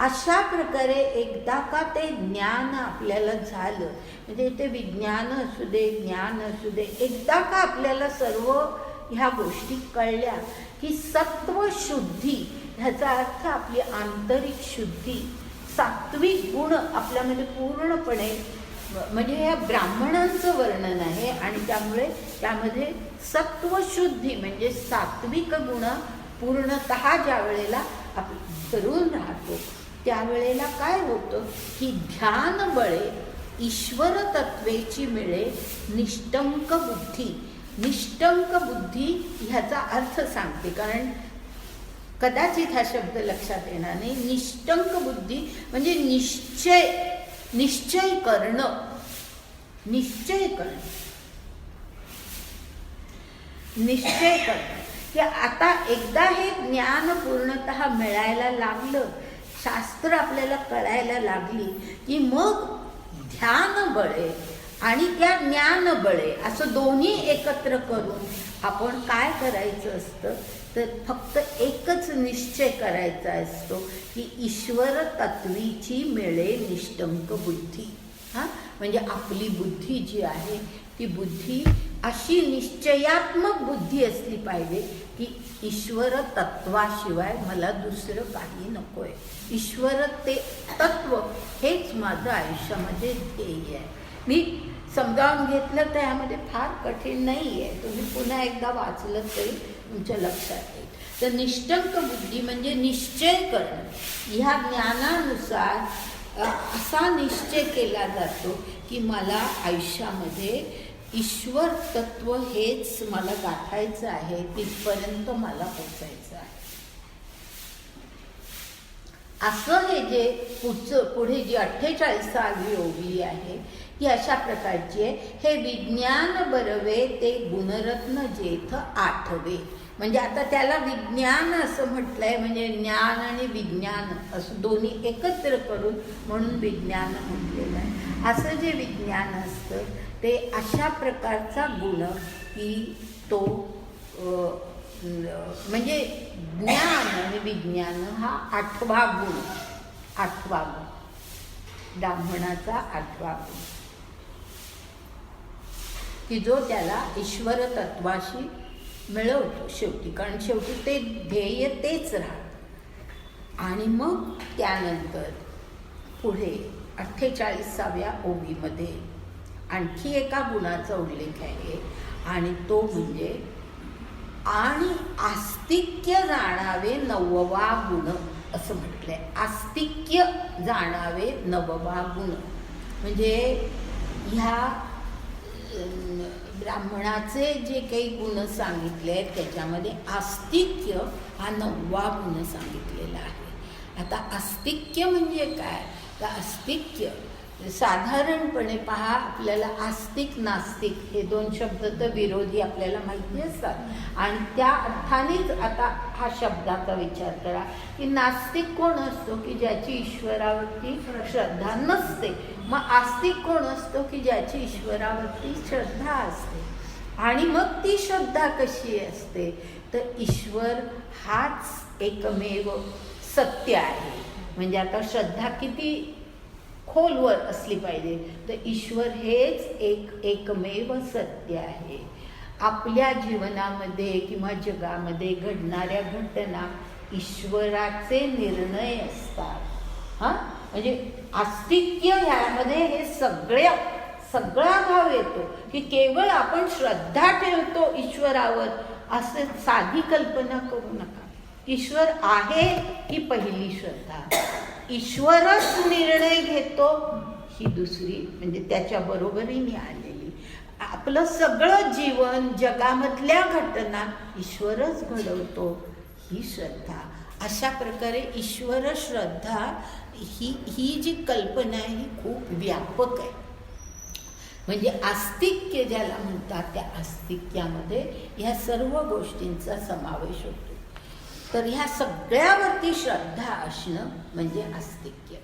अशा प्रकारे एकदा का ते ज्ञान आपल्याला झालं म्हणजे ते विज्ञान असू दे ज्ञान असू दे एकदा का आपल्याला सर्व ह्या गोष्टी कळल्या की सत्वशुद्धी ह्याचा अर्थ आपली आंतरिक शुद्धी सात्विक गुण आपल्यामध्ये पूर्णपणे म्हणजे ह्या ब्राह्मणांचं वर्णन आहे आणि त्यामुळे त्यामध्ये सत्वशुद्धी म्हणजे सात्विक गुण पूर्णतः ज्या वेळेला आपण धरून राहतो त्यावेळेला काय होतं की ध्यान बळे ईश्वर तत्वेची मिळे निष्टंक बुद्धी. निष्टंक बुद्धी ह्याचा अर्थ सांगते कारण कदाचित हा शब्द लक्षात येणार नाही. निष्टंक बुद्धी म्हणजे निश्चय करणं की आता एकदा हे ज्ञान पूर्णतः मिळायला लागलं शास्त्र आपल्याला कळायला लागली की मग ध्यान बळे आणि त्या ज्ञान बळे असं दोन्ही एकत्र करून आपण काय करायचं असतं तर फक्त एकच निश्चय करायचा असतो की ईश्वर तत्वीची मिळे निष्टंक बुद्धी. म्हणजे आपली बुद्धी जी आहे ती बुद्धी अशी निश्चयात्मक बुद्धी असली पाहिजे की ईश्वर तत्वाशिवाय मला दुसरं काही नकोय. ईश्वर ते तत्व हेच माझं आयुष्यामध्ये ध्येय आहे. मी समजावून घेतलं तर ह्यामध्ये फार कठीण नाही आहे. तुम्ही पुन्हा एकदा वाचलं तरी तुमच्या लक्षात येईल. तर निष्टंक बुद्धी म्हणजे निश्चय करणं. ह्या ज्ञानानुसार असा निश्चय केला जातो की मला आयुष्यामध्ये ईश्वर तत्व हेच मला गाठायचं आहे तिथपर्यंत मला पोचायचं आहे. असं हे जे पुढे जी 48वी ओवी आहे ती अशा प्रकारची आहे. हे विज्ञान बरवे ते गुणरत्न जेथ आठवे. म्हणजे आता त्याला विज्ञान असं म्हटलंय म्हणजे ज्ञान आणि विज्ञान असं दोन्ही एकत्र करून म्हणून विज्ञान म्हटलेलं आहे. असं जे विज्ञान असतं ते अशा प्रकारचा गुण की तो म्हणजे ज्ञान आणि विज्ञान हा 8वा गुण ब्राह्मणाचा 8वा गुण की जो त्याला ईश्वर तत्वाशी मिळवतो शेवटी. कारण शेवटी ते ध्येय तेच राहतं. आणि मग त्यानंतर पुढे 48व्या ओवीमध्ये आणखी एका गुणाचा उल्लेख आहे आणि तो म्हणजे आणि आस्तिक्य जाणावे 9वा गुण असं म्हटलंय. आस्तिक्य जाणावे 9वा गुण म्हणजे ह्या ब्राह्मणाचे जे काही गुण सांगितले आहेत त्याच्यामध्ये आस्तिक्य हा 9वा गुण सांगितलेला आहे. आता आस्तिक्य म्हणजे काय तर आस्तिक्य साधारणपणे पहा आपल्याला आस्तिक नास्तिक हे 2 शब्द तर विरोधी आपल्याला माहिती असतात आणि त्या अर्थानेच आता हा शब्दाचा विचार करा की नास्तिक कोण असतो की ज्याची ईश्वरावरती श्रद्धा नसते. मग आस्तिक कोण असतो की ज्याची ईश्वरावरती श्रद्धा असते. आणि मग ती श्रद्धा कशी असते तर ईश्वर हाच एकमेव सत्य आहे. म्हणजे आता श्रद्धा किती खोलवर असली पाहिजे तर ईश्वर हेच एकमेव सत्य आहे. आपल्या जीवनामध्ये किंवा जगामध्ये घडणाऱ्या घटना ईश्वराचे निर्णय असतात. म्हणजे आस्तिक्य ह्यामध्ये हे सगळा भाव येतो की केवळ आपण श्रद्धा ठेवतो ईश्वरावर असं साधी कल्पना करू नका. ईश्वर आहे ही पहिली श्रद्धा, ईश्वरच निर्णय घेतो ही दुसरी, म्हणजे त्याच्या बरोबरीने आलेली. आपलं सगळं जीवन जगामधल्या घटना ईश्वरच घडवतो ही श्रद्धा. अशा प्रकारे ईश्वर श्रद्धा ही जी कल्पना आहे ही खूप व्यापक आहे. म्हणजे आस्तिक्य ज्याला म्हणतात त्या आस्तिक्यामध्ये ह्या सर्व गोष्टींचा समावेश होतो. तर ह्या सगळ्यावरती श्रद्धा असणं म्हणजे आस्तिक्य.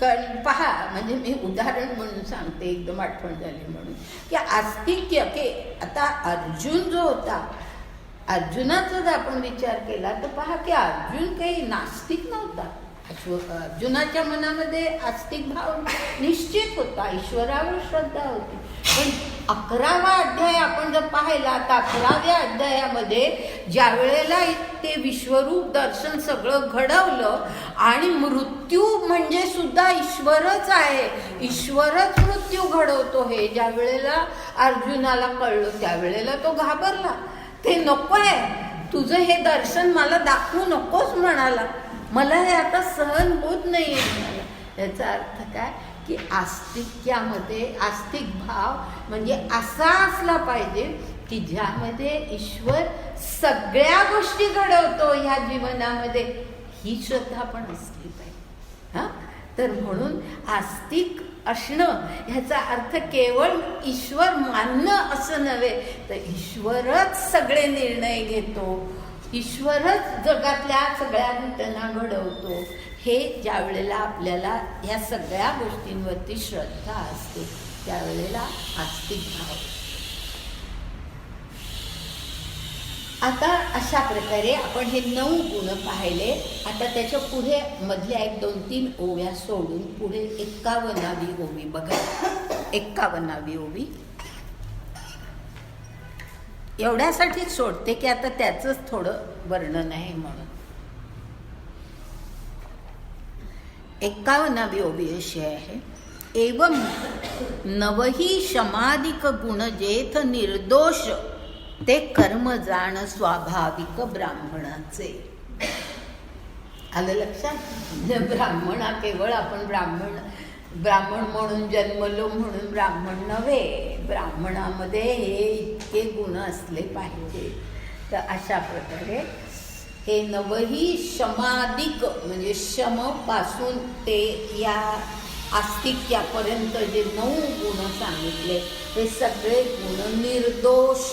कारण पहा, म्हणजे मी उदाहरण म्हणून सांगते, एकदम आठवण झाली म्हणून, की आस्तिक्य की आता अर्जुन जो होता, अर्जुनाचा जर आपण विचार केला तर पहा की अर्जुन काही नास्तिक नव्हता. अर्जुनाच्या मनामध्ये आस्तिक भाव निश्चित होता, ईश्वरावर श्रद्धा होती. पण 11वा अध्याय आपण जर पाहिला तर 11व्या अध्यायामध्ये ज्या वेळेला ते विश्वरूप दर्शन सगळं घडवलं आणि मृत्यू म्हणजे सुद्धा ईश्वरच आहे, ईश्वरच मृत्यू घडवतो, हे ज्या वेळेला अर्जुनाला कळलं त्यावेळेला तो घाबरला. ते नको आहे, तुझं हे दर्शन मला दाखवू नकोस म्हणाला, मला हे आता सहन होत नाही म्हणाला. याचा अर्थ काय की आस्तिक्यामध्ये आस्तिक भाव म्हणजे असा असला पाहिजे की ज्यामध्ये ईश्वर सगळ्या गोष्टी घडवतो ह्या जीवनामध्ये, ही श्रद्धा पण असली पाहिजे. हां, तर म्हणून आस्तिक असणं ह्याचा अर्थ केवळ ईश्वर मानणं असं नव्हे, तर ईश्वरच सगळे निर्णय घेतो, ईश्वरच जगातल्या सगळ्या घटना घडवतो, हे ज्या वेळेला आपल्याला ह्या सगळ्या गोष्टींवरती श्रद्धा असते त्यावेळेला आस्तिक भाव. आता अशा प्रकारे आपण हे 9 गुण पाहिले. आता त्याच्या पुढे मधल्या 1, 2, 3 ओव्या सोडून पुढे 51वी ओवी बघा. 51वी ओवी एवढ्यासाठीच सोडते की आता त्याचंच थोडं वर्णन आहे म्हणून. 51वी ओवी अशी आहे. एवं नवही शमादिक गुण जेथ निर्दोष ते कर्म जाण स्वाभाविक ब्राह्मणाचे. आलं लक्षात? ब्राह्मणा केवळ आपण ब्राह्मण म्हणून जन्मलो म्हणून ब्राह्मण नव्हे, ब्राह्मणामध्ये हे इतके गुण असले पाहिजे. तर अशा प्रकारे हे नवही शमादिक म्हणजे शमपासून ते या आस्तिक्यापर्यंत जे 9 गुण सांगितले हे सगळे गुण निर्दोष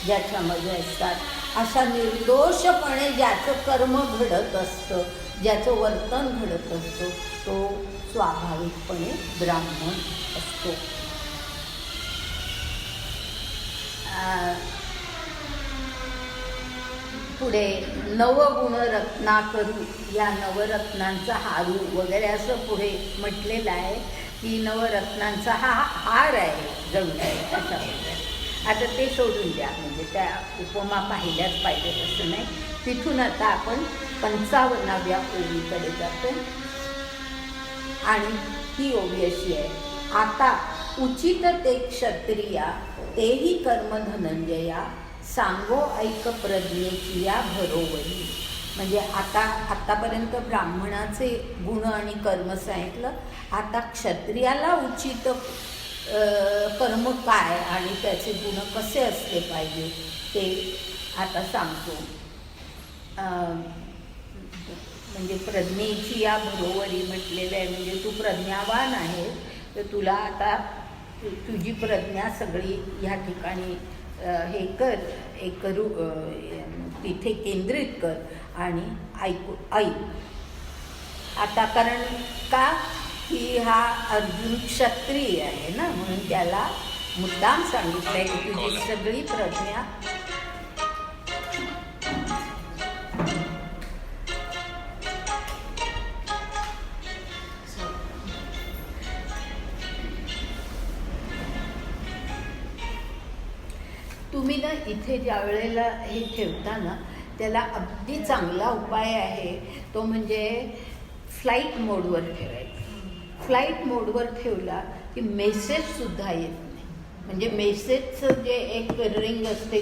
ज्याच्यामध्ये असतात. अशा निर्दोषपणे ज्याचं कर्म घडत असतं, ज्याचं वर्तन घडत असतं, तो स्वाभाविकपणे ब्राह्मण असतो. पुढे नवगुण रत्नाकरू, या नवरत्नांचा हारू वगैरे असं पुढे म्हटलेलं आहे की नवरत्नांचा हा हार आहे जणू आहे अशा प्रकारे. आता ते सोडून द्या, म्हणजे त्या उपमा पाहिल्याच पाहिजेत असं नाही. तिथून आता आपण 55व्या ओवीकडे जातो आणि ही ओवी अशी आहे. आता उचित ते क्षत्रिया तेही कर्म धनंजया सांगो ऐक प्रज्ञेची या भरोवरी. म्हणजे आतापर्यंत ब्राह्मणाचे गुण आणि कर्म सांगितलं. आता क्षत्रियाला उचित कर्म काय आणि त्याचे गुण कसे असले पाहिजे ते आता सांगतो. म्हणजे प्रज्ञेची या भरोवरी म्हटलेलं आहे. म्हणजे तू प्रज्ञावान आहे तर तुला आता तुझी प्रज्ञा सगळी ह्या ठिकाणी हे कर, तिथे केंद्रित कर आणि ऐक. आता कारण का की हा अर्जुन क्षत्रिय आहे ना, म्हणून त्याला मुद्दाम सांगितलंय की तुझी सगळी प्रज्ञा तुम्ही ना इथे ज्या वेळेला हे ठेवता ना त्याला अगदी चांगला उपाय आहे तो म्हणजे फ्लाईट मोडवर ठेवायचा. फ्लाईट मोडवर ठेवला की मेसेजसुद्धा येत नाही. म्हणजे मेसेजचं जे एक रिंग असते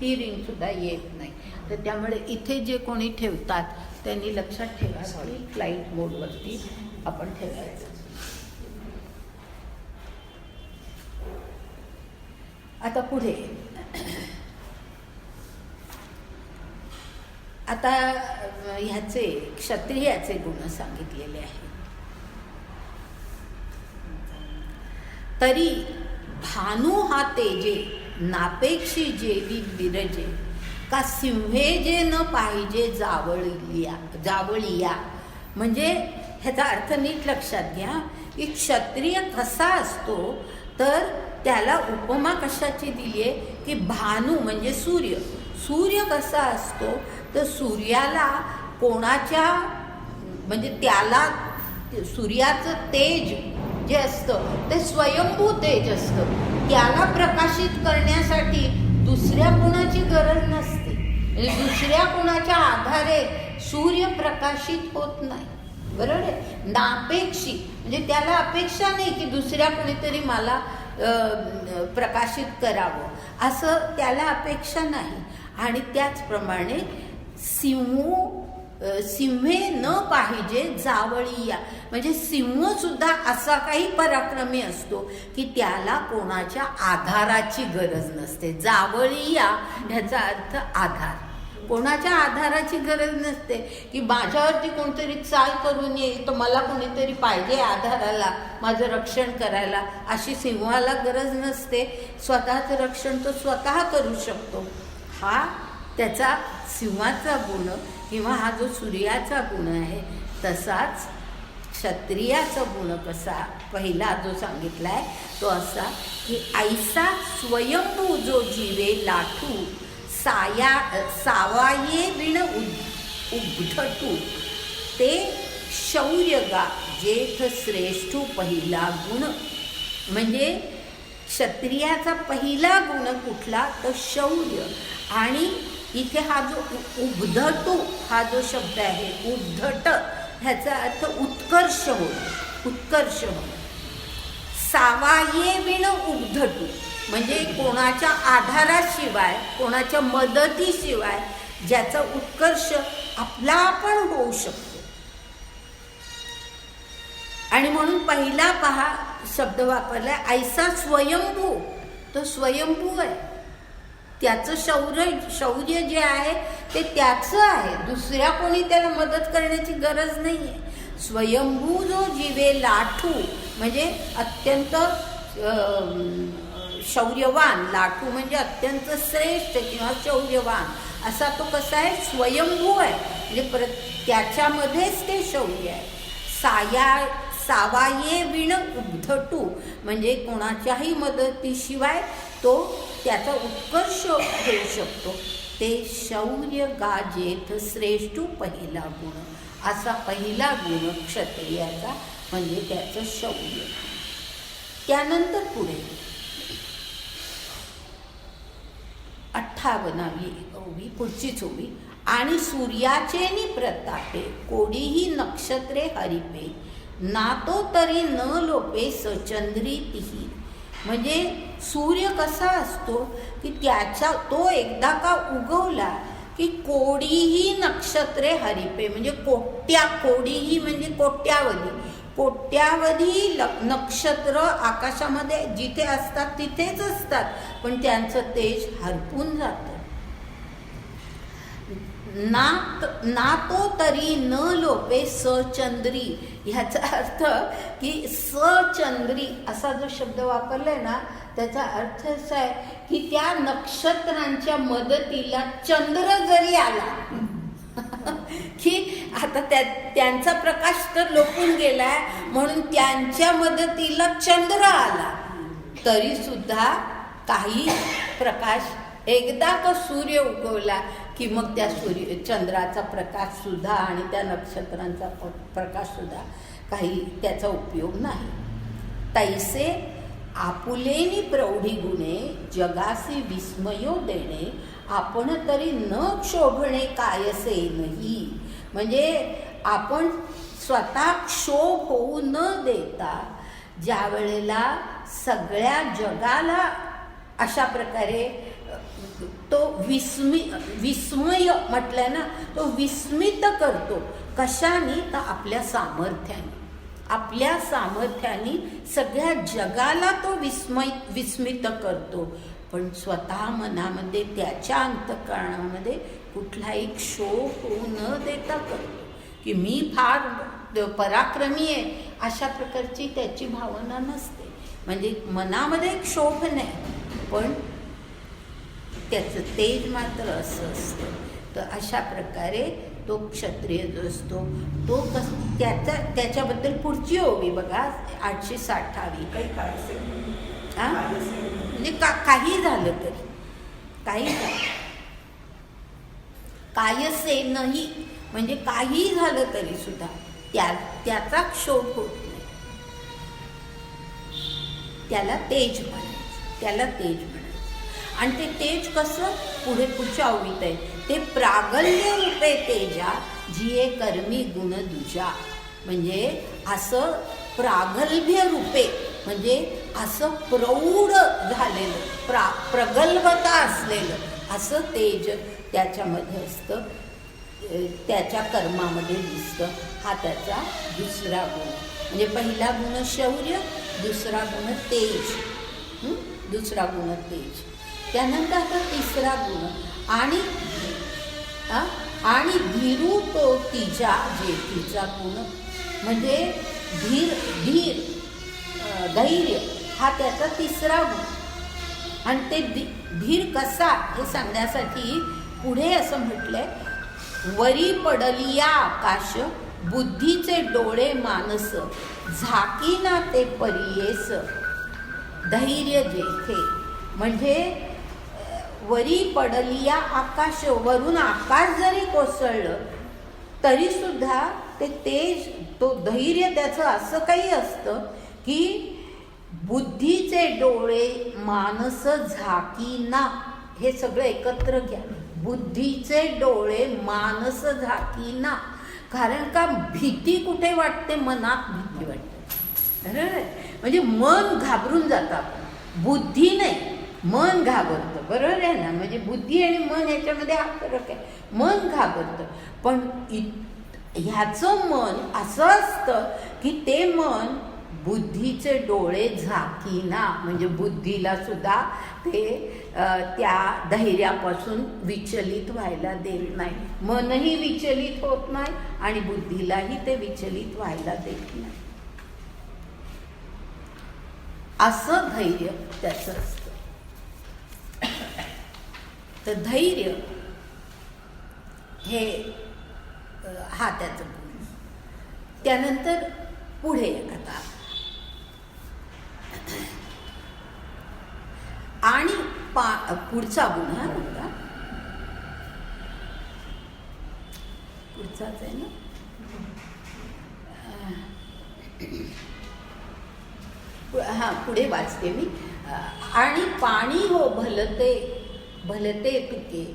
ती रिंगसुद्धा येत नाही. तर त्यामुळे इथे जे कोणी ठेवतात त्यांनी लक्षात ठेवा की फ्लाईट मोडवरती आपण ठेवायचं. आता पुढे आता ह्याचे क्षत्रियाचे गुण सांगितलेले आहेत. तरी भानू हा तेजे नापेक्षी जेवी बिरजे का सिंहे जे न पाहिजे जावळिया. म्हणजे ह्याचा अर्थ नीट लक्षात घ्या की क्षत्रिय कसा असतो तर त्याला उपमा कशाची दिली आहे की भानू म्हणजे सूर्य कसा असतो तर सूर्याला कोणाच्या म्हणजे त्याला सूर्याचं तेज जे असतं ते स्वयंभू तेज असतं. त्याला प्रकाशित करण्यासाठी दुसऱ्या कोणाची गरज नसते. म्हणजे दुसऱ्या कोणाच्या आधारे सूर्य प्रकाशित होत नाही. बरोबर आहे. नापेक्षी म्हणजे त्याला अपेक्षा नाही की दुसऱ्या कोणीतरी मला प्रकाशित करावं असं त्याला अपेक्षा नाही. आणि त्याचप्रमाणे सिंहे न पाहिजे जावळिया म्हणजे सिंह सुद्धा असा काही पराक्रमी असतो की त्याला कोणाच्या आधाराची गरज नसते. जावळिया ह्याचा अर्थ आधार. कोणाच्या आधाराची गरज नसते की माझ्यावरती कोणतरी चाल करून येईल तर मला कोणीतरी पाहिजे आधाराला माझं रक्षण करायला अशी सिंहाला गरज नसते. स्वतःचं रक्षण तो स्वतः करू शकतो. हा त्याचा सिंहाचा गुण किंवा हा जो सूर्याचा गुण आहे. तसाच क्षत्रियाचा गुण कसा पहिला जो सांगितला आहे तो असा की ऐसा स्वयंभू जो जीवे लाठू सावाये विण उद्धटू ते शौर्यगा जेठ श्रेष्ठू पहिला गुण. म्हणजे क्षत्रियाचा पहिला गुण कुठला तर शौर्य. आणि इथे हा जो उद्धटू हा जो शब्द आहे उद्धट ह्याचा अर्थ उत्कर्ष होणं. सावाये विण उद्धटू म्हणजे कोणाच्या आधाराशिवाय कोणाच्या मदतीशिवाय ज्याचा उत्कर्ष आपला आपण होऊ शकतो. आणि म्हणून पहिला पहा शब्द वापरलाय ऐसा स्वयंभू. तो स्वयंभू आहे. त्याचं शौर्य जे आहे ते त्याचं आहे. दुसऱ्या कोणी त्याला मदत करण्याची गरज नाही आहे. स्वयंभू जो जीवे लाठू म्हणजे अत्यंत शौर्यवान. लाठू म्हणजे अत्यंत श्रेष्ठ किंवा शौर्यवान असा तो कसा आहे स्वयंभू आहे. म्हणजे त्याच्यामध्येच ते शौर्य आहे. सावाये विण उद्धटू म्हणजे कोणाच्याही मदतीशिवाय तो त्याचा उत्कर्ष होऊ शकतो. ते शौर्य गाजेथ श्रेष्ठू पहिला गुण. असा पहिला गुण क्षत्रियाचा म्हणजे त्याचं शौर्य. त्यानंतर पुढे 58वी पुढचीच ओवी. आणि सूर्याचे नि प्रतापे कोडीही नक्षत्रे हरिपे ना तो तरी न लोपे सचंद्री तिही. म्हणजे सूर्य कसा असतो की तो एकदा का उगवला की कोडीही नक्षत्रे हरिपे म्हणजे कोडीही म्हणजे कोट्यावधी नक्षत्र आकाशामध्ये जिथे असतात तिथेच असतात पण त्यांचं तेज हरपून जातं. ना तो तरी न लोपे सचंद्री ह्याचा अर्थ की सचंद्री असा जो शब्द वापरलाय ना त्याचा अर्थ असा आहे की त्या नक्षत्रांच्या मदतीला चंद्र जरी आला की आता त्यांचा प्रकाश तर लोपून गेलाय म्हणून त्यांच्या मदतीला चंद्र आला तरी सुद्धा काही प्रकाश एकदा का सूर्य उगवला की मग त्या चंद्राचा प्रकाश सुद्धा आणि त्या नक्षत्रांचा प्रकाश सुद्धा काही त्याचा उपयोग नाही. तैसे आपुलेनी प्रौढी गुणे जगासी विस्मयो देणे आपण तरी न क्षोभणे कायसे नाही, म्हणजे आपण स्वतः क्षोभ होऊ न देता ज्या वेळेला सगळ्या जगाला अशा प्रकारे तो विस्मय म्हटलं ना, तो विस्मित करतो. कशाने? तर आपल्या सामर्थ्याने. आपल्या सामर्थ्याने सगळ्या जगाला तो विस्मित करतो, पण स्वतः मनामध्ये त्याच्या अंतःकरणामध्ये कुठलाही क्षोभ होऊ न देता करतो की मी फार पराक्रमी आहे, अशा प्रकारची त्याची भावना नसते. म्हणजे मनामध्ये क्षोभ नाही, पण त्याचं तेज मात्र असं असतं. तर अशा प्रकारे तो क्षत्रिय जो असतो तो त्याच्याबद्दल पुढची ओवी बघा, 860वी. काही म्हणजे काही झालं तरी, काही झालं कायसे नाही, म्हणजे काही झालं तरी सुद्धा त्याचा क्षोभ होत नाही. त्याला तेज म्हणायचं, त्याला तेज म्हणायचं. आणि ते तेज कसं? पुढच्या ओवीत आहे, ते प्रागल्य रूपे तेजा जिये कर्मी गुण दुजा. म्हणजे असं प्रागल्भ्य रूपे, म्हणजे असं प्रौढ झालेलं, प्रगल्भता असलेलं असं तेज त्याच्यामध्ये असतं, त्याच्या कर्मामध्ये दिसतं. हा त्याचा दुसरा गुण. म्हणजे पहिला गुण शौर्य, दुसरा गुण तेज, दुसरा गुण तेज. त्यानंतर आता तिसरा गुण आणि धीरू तो तिचा जेठीचा गुण, म्हणजे धैर्य हा त्याचा तिसरा गुण. आणि ते धीर कसा हे सांगण्यासाठी पुढे असं म्हटलंय, वरी पडलिया आकाश बुद्धीचे डोळे मानस झाकीना ते परियेस धैर्य जेथे. म्हणजे वरी पडलिया आकाश, वरून आकाश जरी कोसळलं तरी सुद्धा ते तेज, तो धैर्य त्याचं असं काही असतं की बुद्धीचे डोळे मानस झाकीना. हे सगळं एकत्र घ्या, बुद्धीचे डोळे मानस झाकीना. कारण का भीती कुठे वाटते? मनात भीती वाटते, बरोबर आहे? म्हणजे मन घाबरून जातं, बुद्धी नाही, मन घाबरतं, बरोबर आहे ना? म्हणजे बुद्धी आणि मन याच्यामध्ये हा फरक आहे. मन घाबरतं, पण ह्याचं मन असं असतं की ते मन बुद्धीचे डोळे झाकीना, म्हणजे बुद्धीला सुद्धा ते त्या धैर्यापासून विचलित व्हायला देत नाही. मनही विचलित होत नाही आणि बुद्धीलाही ते विचलित व्हायला देत नाही. असं धैर्य त्याचं असतं. तर धैर्य हे हा त्याचं गुण. त्यानंतर पुढे आता आणि पुढचा गुण, हा बघा पुढचाच आहे ना, हा पुढे वाचते मी. आणि पाणी हो भलते भलते तुके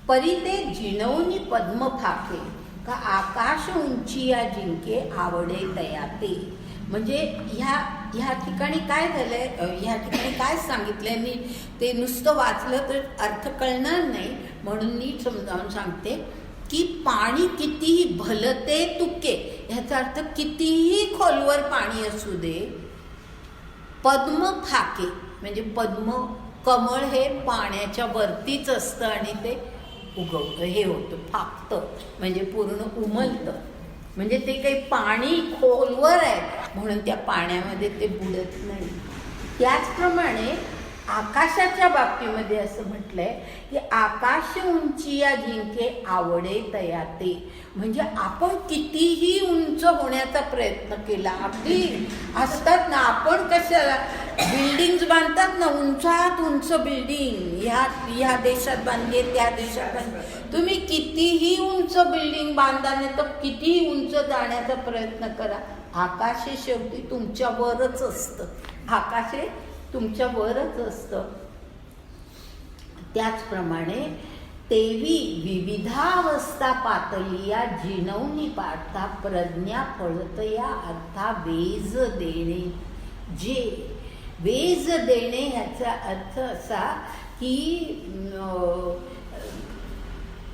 परिते जिणवनी पद्म फाके का आकाश उंचिया जिंके आवडे तयाते. म्हणजे ह्या ठिकाणी काय झालंय, ह्या ठिकाणी काय सांगितलंय मी ते नुसतं वाचलं तर अर्थ कळणार नाही, म्हणून नीट समजावून सांगते की पाणी कितीही भलते तुके, ह्याचा अर्थ कितीही खोलवर पाणी असू दे, पद्म फाके म्हणजे पद्म, कमळ हे पाण्याच्या वरतीच असतं आणि ते उगवतं, हे होतं, फाकतं म्हणजे पूर्ण उमलतं. म्हणजे ते काही पाणी खोलवर आहे म्हणून त्या पाण्यामध्ये ते बुडत नाही. त्याचप्रमाणे आकाशाच्या बाबतीमध्ये असं म्हटलंय की आकाश उंचिया जिंके आवडे तयाते. म्हणजे आपण कितीही उंच होण्याचा प्रयत्न केला, अगदी असतात ना, आपण कशाला बिल्डिंग बांधतात ना, उंचात उंच बिल्डिंग, ह्या देशात बांधली, त्या देशात बांधली, तुम्ही कितीही उंच बिल्डिंग बांधा नाही तर कितीही उंच जाण्याचा प्रयत्न करा, आकाश हे शेवटी तुमच्यावरच असतं, आकाश हे तुमच्यावरच असतं. त्याचप्रमाणे तेवी विविधावस्था पातलिया जिनवनी पार्था प्रज्ञा फळतया अर्था वेज देणे. जे वेज देणे ह्याचा अर्थ असा की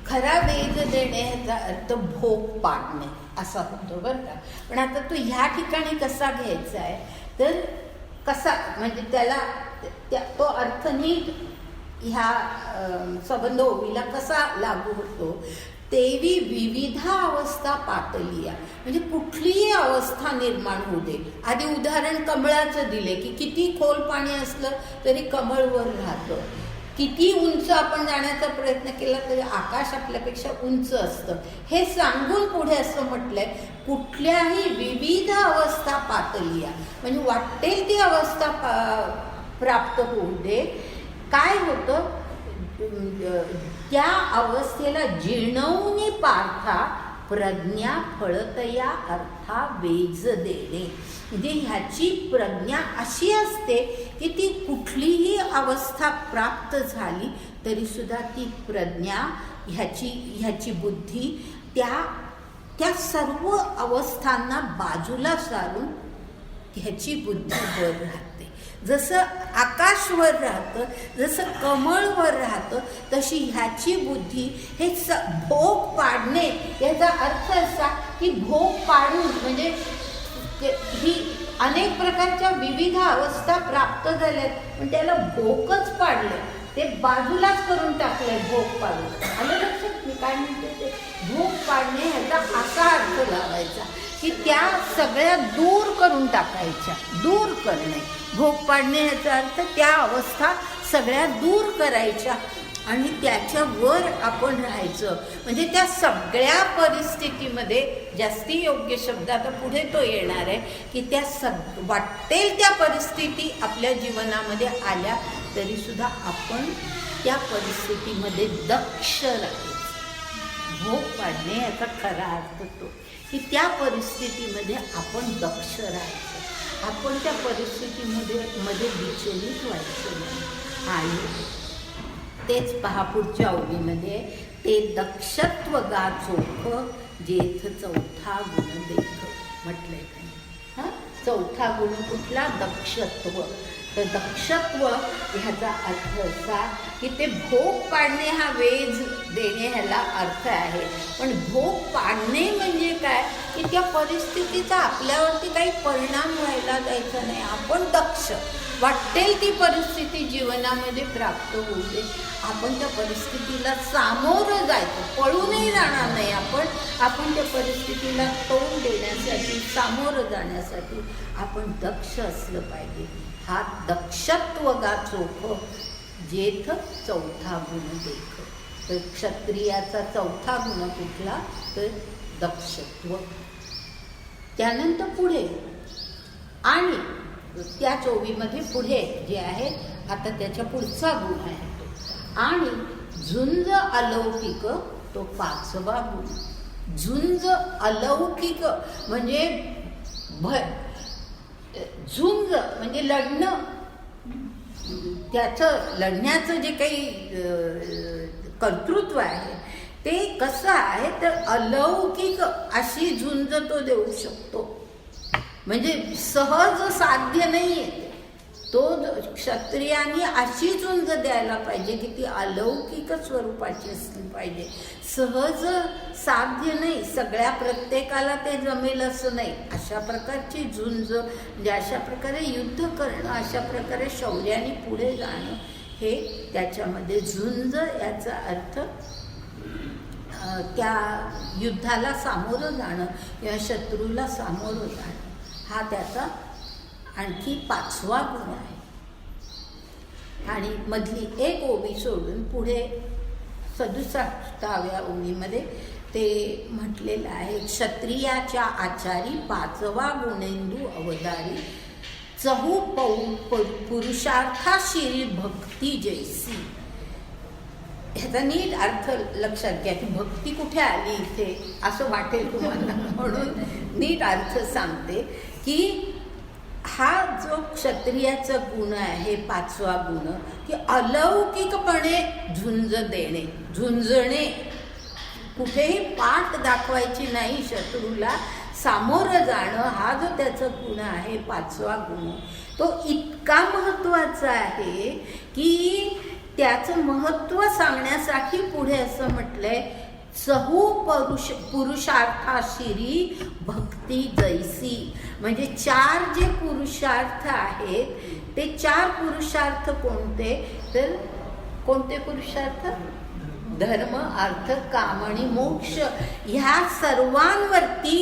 खरा वेज देणे ह्याचा अर्थ भोग पाडणे असा होतो बरं का. पण आता तो ह्या ठिकाणी कसा घ्यायचा आहे तर कसा म्हणजे त्याला तो अर्थ नीट ह्या संबंध ओवीला कसा लागू होतो. तेवी विविधा अवस्था पातलिया म्हणजे कुठलीही अवस्था निर्माण होऊ दे. आधी उदाहरण कमळाचं दिले की किती खोल पाणी असलं तरी कमळ वर राहतं. किती उंच आपण जाण्याचा प्रयत्न केला तरी आकाश आपल्यापेक्षा उंच असतं. हे सांगून पुढे असं म्हटलंय कुठल्याही विविध अवस्था पातलिया म्हणजे वाटेल ती अवस्था प्राप्त होऊ दे. काय होतं त्या अवस्थेला जिणवणी पार्था प्रज्ञा फळतया अर्था वेज देणे. म्हणजे ह्याची प्रज्ञा अशी असते की ती कुठलीही अवस्था प्राप्त झाली तरी सुद्धा ती प्रज्ञा ह्याची बुद्धी त्या सर्व अवस्थांना बाजूला सारून ह्याची बुद्धी वर राहते. जसं आकाश वर राहतं, जसं कमळ वर राहतं, तशी ह्याची बुद्धी हे भोग पाडणे याचा अर्थ असा की भोग पाडून म्हणजे ही अनेक प्रकारच्या विविध अवस्था प्राप्त झाल्यात पण त्याला भोगच पाडले, ते बाजूलाच करून टाकले भोग पाडून. आलं लक्षात मी काय म्हणते ते भोग पाडणे ह्याचा असा अर्थ लावायचा की त्या सगळ्या दूर करून टाकायच्या. दूर करणे भोग पाडणे ह्याचा अर्थ त्या अवस्था सगळ्या दूर करायच्या आणि त्याच्यावर आपण राहायचं. म्हणजे त्या सगळ्या परिस्थितीमध्ये जास्ती योग्य शब्द आता पुढे तो येणार आहे की त्या वाटेल त्या परिस्थिती आपल्या जीवनामध्ये आल्या तरी सुद्धा आपण त्या परिस्थितीमध्ये दक्ष राहायचं. भोग पाडणे याचा खरा अर्थ तो की त्या परिस्थितीमध्ये आपण दक्ष राहायचं. आपण त्या परिस्थितीमध्ये विचलित व्हायचं नाही. आणि तेच पहा पुढच्या ओळीमध्ये ते दक्षत्व गा चोख जेथ चौथा गुण देख म्हटलंय का. चौथा गुण कुठला दक्षत्व. तर दक्षत्व ह्याचा अर्थ असा की ते भोग पाडणे हा वेज देणे ह्याला अर्थ आहे. पण भोग पाडणे म्हणजे काय की त्या परिस्थितीचा आपल्यावरती काही परिणाम व्हायला द्यायचा नाही. आपण दक्ष वाटेल ती परिस्थिती जीवनामध्ये प्राप्त होऊ दे. आपण त्या परिस्थितीला सामोरं जायचं, पळूनही जाणार नाही. आपण त्या परिस्थितीला तोंड देण्यासाठी सामोरं जाण्यासाठी आपण दक्ष असलं पाहिजे. हा दक्षत्व गा चोख जेथ चौथा गुण देख. तर क्षत्रियाचा चौथा गुण कुठला तर दक्षत्व. त्यानंतर पुढे आणि त्या चोवीमध्ये पुढे जे आहे आता त्याच्या पुढचा गुण आहे आणि झुंज अलौकिक तो पाचवा गुण. झुंज अलौकिक म्हणजे झुंज म्हणजे लढणं. त्याचं लढण्याचं जे काही कर्तृत्व आहे ते कसं आहे तर अलौकिक अशी झुंज तो देऊ शकतो. म्हणजे सहज साध्य नाही आहे तो. क्षत्रियांनी अशी झुंज द्यायला पाहिजे की ती अलौकिक स्वरूपाची असली पाहिजे. सहज साध्य नाही, सगळ्या प्रत्येकाला ते जमेल असं नाही. अशा प्रकारची झुंज म्हणजे अशा प्रकारे युद्ध करणं, अशा प्रकारे शौर्याने पुढे जाणं हे त्याच्यामध्ये झुंज याचा अर्थ त्या युद्धाला सामोरं जाणं किंवा शत्रूला सामोरं जाणं हा त्याचा आणखी पाचवा गुण आहे. आणि मधली एक ओवी सोडून पुढे 67व्या ओवीमध्ये ते म्हटलेलं आहे क्षत्रियाच्या आचारी पाचवा गुणेंदू अवतारी चहू पुरुषार्थाशिरी भक्ती जैसी. ह्याचा नीट अर्थ लक्षात घ्या की भक्ती कुठे आली इथे असं वाटेल तुम्हाला. म्हणून नीट अर्थ सांगते की हा जो क्षत्रियाचा गुण आहे, पाचवा गुण, की अलौकिकपणे झुंज देणे, झुंजणे, कुठेही पाठ दाखवायची नाही, शत्रूला सामोरं जाणं, हा जो त्याचा गुण आहे, पाचवा गुण, तो इतका महत्त्वाचा आहे की त्याचं महत्त्व सांगण्यासाठी पुढे असं म्हटलंय, चहू पुरुषार्थाशिरी भक्ती जैसी. म्हणजे 4 जे पुरुषार्थ आहेत, ते 4 पुरुषार्थ कोणते, तर कोणते पुरुषार्थ? धर्म, अर्थ, काम आणि मोक्ष. ह्या सर्वांवरती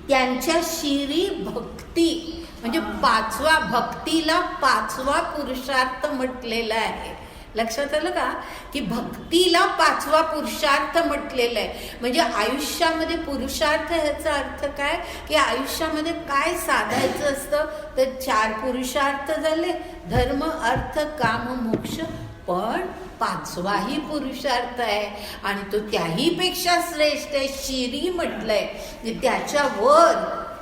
त्यांच्या शिरी भक्ती, म्हणजे 5वा, भक्तीला 5वा पुरुषार्थ म्हटलेला आहे. लक्षात आलं का, की भक्तीला 5वा पुरुषार्थ म्हटलेला आहे. म्हणजे आयुष्यामध्ये पुरुषार्थ, ह्याचा अर्थ काय, की आयुष्यामध्ये काय साधायचं असतं, तर 4 पुरुषार्थ झाले, धर्म, अर्थ, काम, मोक्ष. पण 5वाही पुरुषार्थ आहे आणि तो त्याही पेक्षा श्रेष्ठ आहे, शिरी म्हटलंय, त्याच्यावर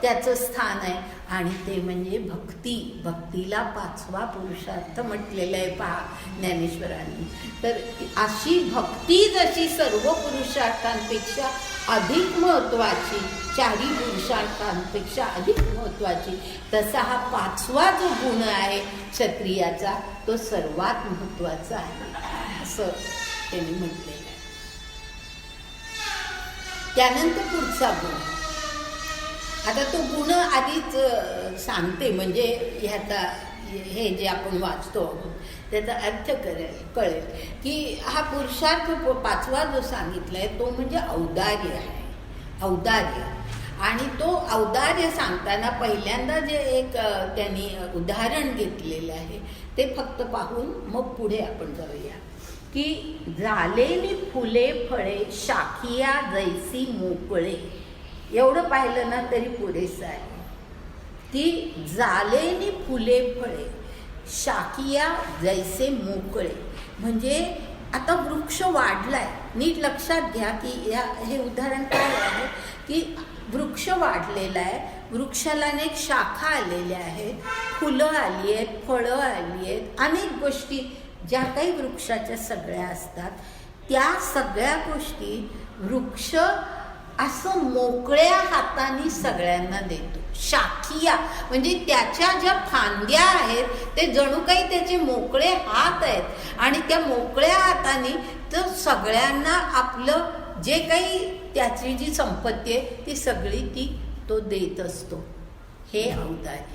त्याचं स्थान आहे, आणि ते म्हणजे भक्ती. भक्तीला 5वा पुरुषार्थ म्हटलेलं आहे पहा ज्ञानेश्वरांनी. तर अशी भक्ती जशी सर्व पुरुषार्थांपेक्षा अधिक महत्त्वाची, 4ही पुरुषार्थांपेक्षा अधिक महत्त्वाची, तसा हा 5वा जो गुण आहे क्षत्रियाचा, तो सर्वात महत्त्वाचा आहे, असं त्यांनी म्हटलेलं आहे. त्यानंतर पुढचा गुण, आता तो गुण आधीच सांगते, म्हणजे ह्याचा हे जे आपण वाचतो त्याचा अर्थ कळेल की हा पुरुषार्थ 5वा जो सांगितलाय तो म्हणजे औदार्य आहे. औदार्य, आणि तो औदार्य सांगताना पहिल्यांदा जे एक त्यांनी उदाहरण घेतलेलं आहे ते फक्त पाहून मग पुढे आपण जाऊया. की झालेली फुले फळे शाखिया जैसी मोकळे. एवढं पाहिलं ना तरी पुरेसं आहे. की झालेली फुले फळे शाखिया जैसे मोकळे, म्हणजे आता वृक्ष वाढलाय. नीट लक्षात घ्या की हे उदाहरण काय आहे, की वृक्ष वाढलेला आहे, वृक्षाला अनेक शाखा आलेल्या आहेत, फुलं आली आहेत, फळं आली आहेत, अनेक गोष्टी ज्या काही वृक्षाच्या सगळ्या असतात, त्या सगळ्या गोष्टी वृक्ष असं मोकळ्या हाताने सगळ्यांना देतो. शाखिया म्हणजे त्याच्या ज्या फांद्या आहेत ते जणू काही त्याचे मोकळे हात आहेत, आणि त्या मोकळ्या हाताने तर सगळ्यांना आपलं जे काही त्याची जी संपत्ती आहे ती सगळी तो देत असतो. हे औदार्य.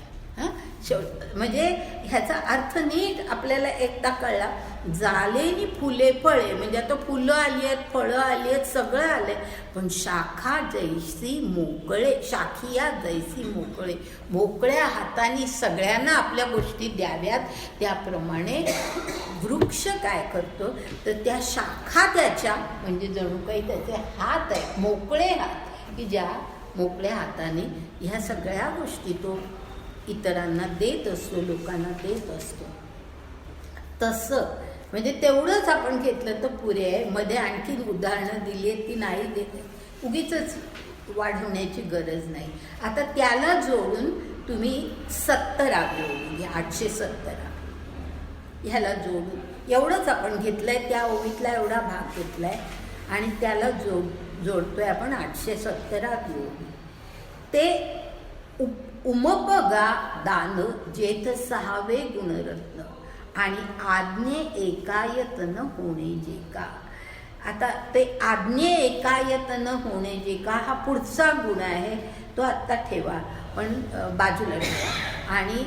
म्हणजे ह्याचा अर्थ नीट आपल्याला एकदा कळला. झालेली फुले फळे म्हणजे आता फुलं आली आहेत, फळं आली आहेत, सगळं आलंय, पण शाखा जैसी मोकळे, शाखिया जैसी मोकळे, मोकळ्या हाताने सगळ्यांना आपल्या गोष्टी द्याव्यात. त्याप्रमाणे वृक्ष काय करतो, तर त्या शाखा त्याच्या म्हणजे जणू काही त्याचे हात आहेत, मोकळे हात, की ज्या मोकळ्या हाताने ह्या सगळ्या गोष्टी तो इतरांना देत असतो, लोकांना देत असतो. तसं म्हणजे तेवढंच आपण घेतलं तर पुरे आहे. मध्ये आणखीन उदाहरणं दिली आहेत ती नाही देत, उगीच वाढवण्याची गरज नाही. आता त्याला जोडून तुम्ही 17 जोडून घ्या, 817 ह्याला जोडून एवढंच आपण घेतलंय, त्या ओवीतला एवढा भाग घेतलाय आणि त्याला जोडतोय आपण 817 जोडून. ते उमपगा दान जेथ 6वे गुणरत्न आणि आज्ञे एकायतन होणे जे का. आता ते आज्ञे एकायतन होणे जे का हा पुढचा गुण आहे, तो आत्ता ठेवा, पण बाजूला ठेवा. आणि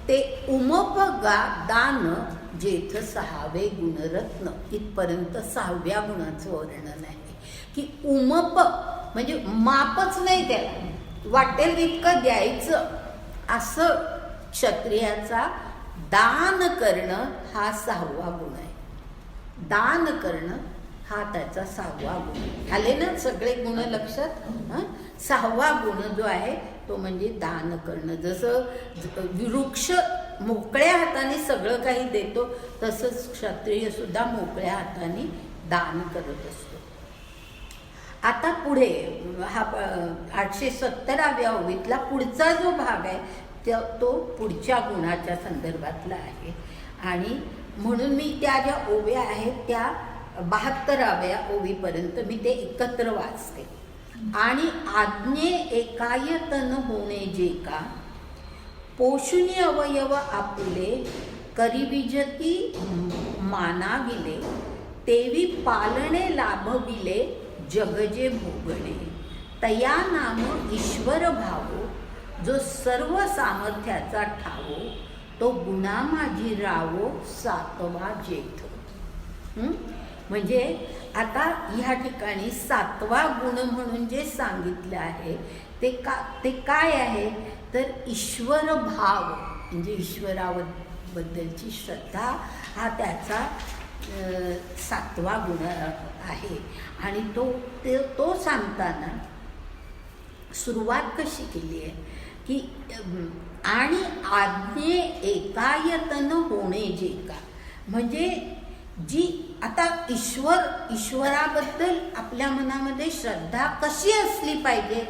ते उमपगा दान जेथ 6वे गुणरत्न, इथपर्यंत 6व्या गुणाचं वर्णन आहे. की उमप म्हणजे मापच नाही, त्याला वाटेल इतकं द्यायचं, असं क्षत्रियाचा दान करणं हा 6वा गुण आहे. दान करणं हा त्याचा 6वा गुण. आले ना सगळे गुण लक्षात. 6वा गुण जो आहे तो म्हणजे दान करणं. जसं वृक्ष मोकळ्या हाताने सगळं काही देतो, तसंच क्षत्रिय सुद्धा मोकळ्या हाताने दान करत असतो. आता पुढे हा 817व्या ओवीतला पुढचा जो भाग आहे तो पुढच्या गुणाच्या संदर्भातला आहे. आणि म्हणून मी त्या ज्या ओव्या आहेत त्या 72व्या ओवीपर्यंत मी ते एकत्र वाचते. आणि आज्ञे एकायतन होणे जे का, पोषुनी अवयव आपुले, करिविजती मानाविले, तेवी पालणे लाभविले, जगजे भोगणे. तया नाम ईश्वर भावो, जो सर्व सामर्थ्याचा ठावो, तो गुणा माझी रावो, सातवा जेथ. म्हणजे आता ह्या ठिकाणी 7वा गुण म्हणून जे सांगितलं आहे ते काय आहे तर ईश्वर भाव, म्हणजे ईश्वराबद्दलची श्रद्धा हा त्याचा 7वा गुण आहे. आणि तो सांगताना सुरुवात कशी केली आहे की आणि आज्ञे एकायतन होणे जे का, म्हणजे जी आता ईश्वराबद्दल आपल्या मनामध्ये श्रद्धा कशी असली पाहिजे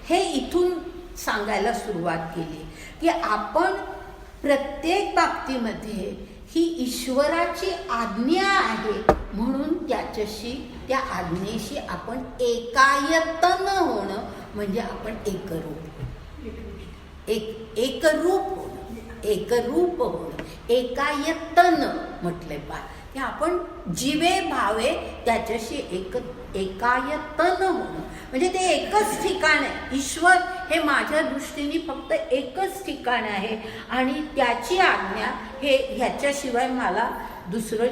हे इथून सांगायला सुरुवात केली की आपण प्रत्येक बाबतीमध्ये ही ईश्वराची आज्ञा आहे म्हणून त्या आज्ञेशी आपण एकायतन होणं, म्हणजे आपण एकरूप होणं, एकायतन म्हटलंय पा की आपण जीवे भावे त्याच्याशी एकायतन होणं, म्हणजे ते एकच ठिकाण आहे. ईश्वर हे माझ्या दृष्टीने फक्त एकच ठिकाण आहे आणि त्याची आज्ञा हे ह्याच्याशिवाय मला दुसरं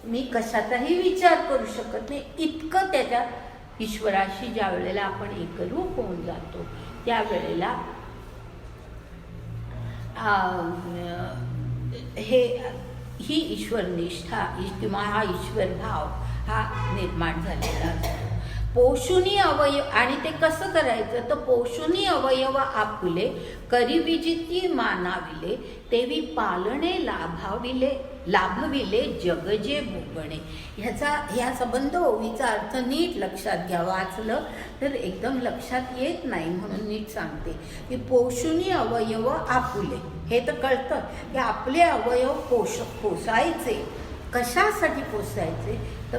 मी कशाचाही विचार करू शकत नाही. इतकं त्याच्या ईश्वराशी ज्या वेळेला आपण एकरूप होऊन जातो त्यावेळेला ही ईश्वरनिष्ठा किंवा हा ईश्वर भाव हा निर्माण झालेला असतो. पोषुनी अवयव, आणि ते कसं करायचं तर पोषुनी अवयव आपुले, करिविजिती मानाविले, तेवी पालणे लाभविले, जगजे भोगणे. ह्या संबंध ओवीचा अर्थ नीट लक्षात घ्या. वाचलं तर एकदम लक्षात येत नाही म्हणून नीट सांगते की पोषुनी अवयव आपुले, हे तर कळतं की आपले अवयव पोसायचे. कशासाठी पोसायचे तर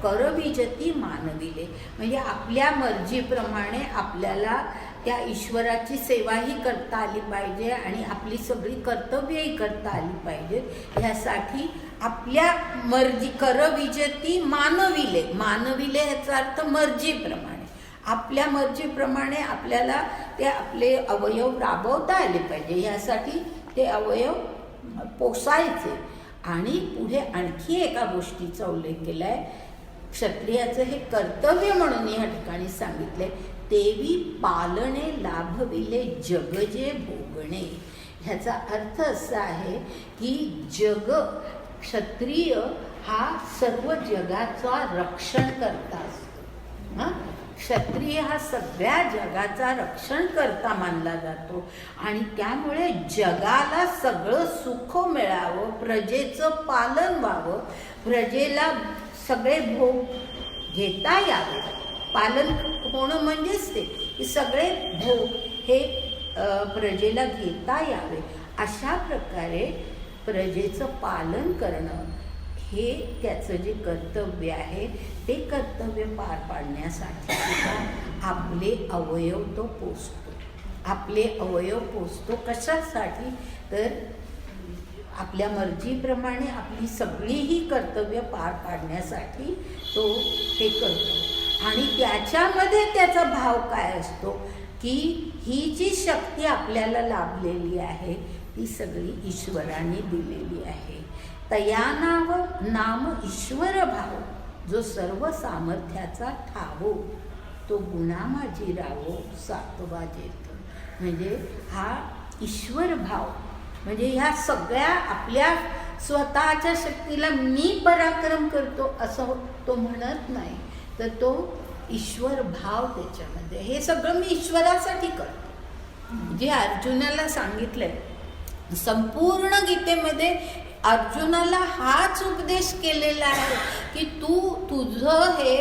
करविजती मानविले, म्हणजे आपल्या मर्जीप्रमाणे आपल्याला त्या ईश्वराची सेवाही करता आली पाहिजे आणि आपली सगळी कर्तव्यही करता आली पाहिजेत. ह्यासाठी आपल्या मर्जी करविजती मानविले ह्याचा अर्थ मर्जीप्रमाणे, आपल्या मर्जीप्रमाणे आपल्याला ते आपले अवयव राबवता आले पाहिजे, ह्यासाठी ते अवयव पोसायचे. आणि पुढे आणखी एका गोष्टीचा उल्लेख केला आहे, क्षत्रियाचं हे कर्तव्य म्हणून या ठिकाणी सांगितलंय, तेवी पालणे लाभविले, जगजे भोगणे. ह्याचा अर्थ असा आहे की क्षत्रिय हा सर्व जगाचा रक्षण करता असतो. क्षत्रिय हा सगळ्या जगाचा रक्षण करता मानला जातो आणि त्यामुळे जगाला सगळं सुख मिळावं, प्रजेचं पालन व्हावं, प्रजेला सगळे भोग घेता यावे. पालन होणं म्हणजेच ते की सगळे भोग हे प्रजेला घेता यावे, अशा प्रकारे प्रजेचं पालन करणं हे त्याचं जे कर्तव्य आहे ते कर्तव्य पार पाडण्यासाठी आपले अवयव तो पोसतो. आपले अवयव पोसतो कशासाठी तर आपल्या मर्जीप्रमाणे आपली सगळीही कर्तव्य पार पाडण्यासाठी तो हे करतो. आणि त्याच्यामध्ये त्याचा भाव काय असतो की ही जी शक्ती आपल्याला लाभलेली आहे ती सगळी ईश्वराने दिलेली आहे. तया नाम ईश्वर भाव, जो सर्व सामर्थ्याचा ठावो, तो गुणा माझी रावो, सातवा जेथ. म्हणजे हा ईश्वर भाव, म्हणजे ह्या सगळ्या आपल्या स्वतःच्या शक्तीला मी पराक्रम करतो असं तो म्हणत नाही, तर तो ईश्वर भाव त्याच्यामध्ये, हे सगळं मी ईश्वरासाठी करतो. जे अर्जुनाला सांगितलंय संपूर्ण गीतेमध्ये, अर्जुनाला हाच उपदेश केलेला आहे की तुझं हे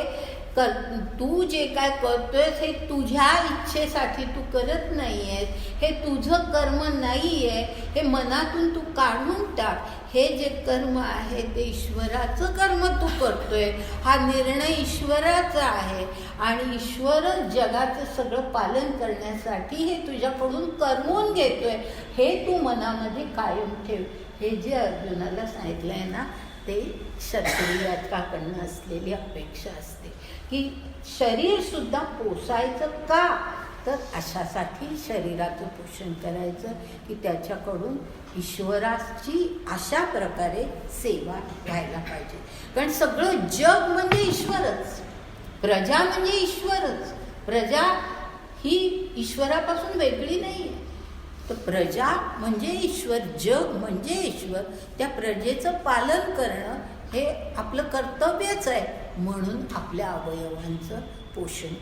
तू जे काय करतोयस हे तुझ्या इच्छेसाठी तू करत नाही आहेस, हे तुझं कर्म नाही आहे, हे मनातून तू काढून टाक. हे जे कर्म आहे ते ईश्वराचं कर्म तू करतोय, हा निर्णय ईश्वराचा आहे आणि ईश्वर जगाचं सगळं पालन करण्यासाठी हे तुझ्याकडून करवून घेतोय, हे तू मनामध्ये कायम ठेव. हे जे अर्जुनाला सांगितलं आहे ना, ते क्षत्रियाकडनं असलेली अपेक्षा असते की शरीरसुद्धा पोसायचं का, तर अशासाठी शरीराचं पोषण करायचं की त्याच्याकडून ईश्वराची अशा प्रकारे सेवा व्हायला पाहिजे. कारण सगळं जग म्हणजे ईश्वरच, प्रजा म्हणजे ईश्वरच. प्रजा ही ईश्वरापासून वेगळी नाही आहे. तर प्रजा म्हणजे ईश्वर, जग म्हणजे ईश्वर. त्या प्रजेचं पालन करणं हे आपलं कर्तव्यच आहे. म्हणून आपल्या अवयवांचं पोषण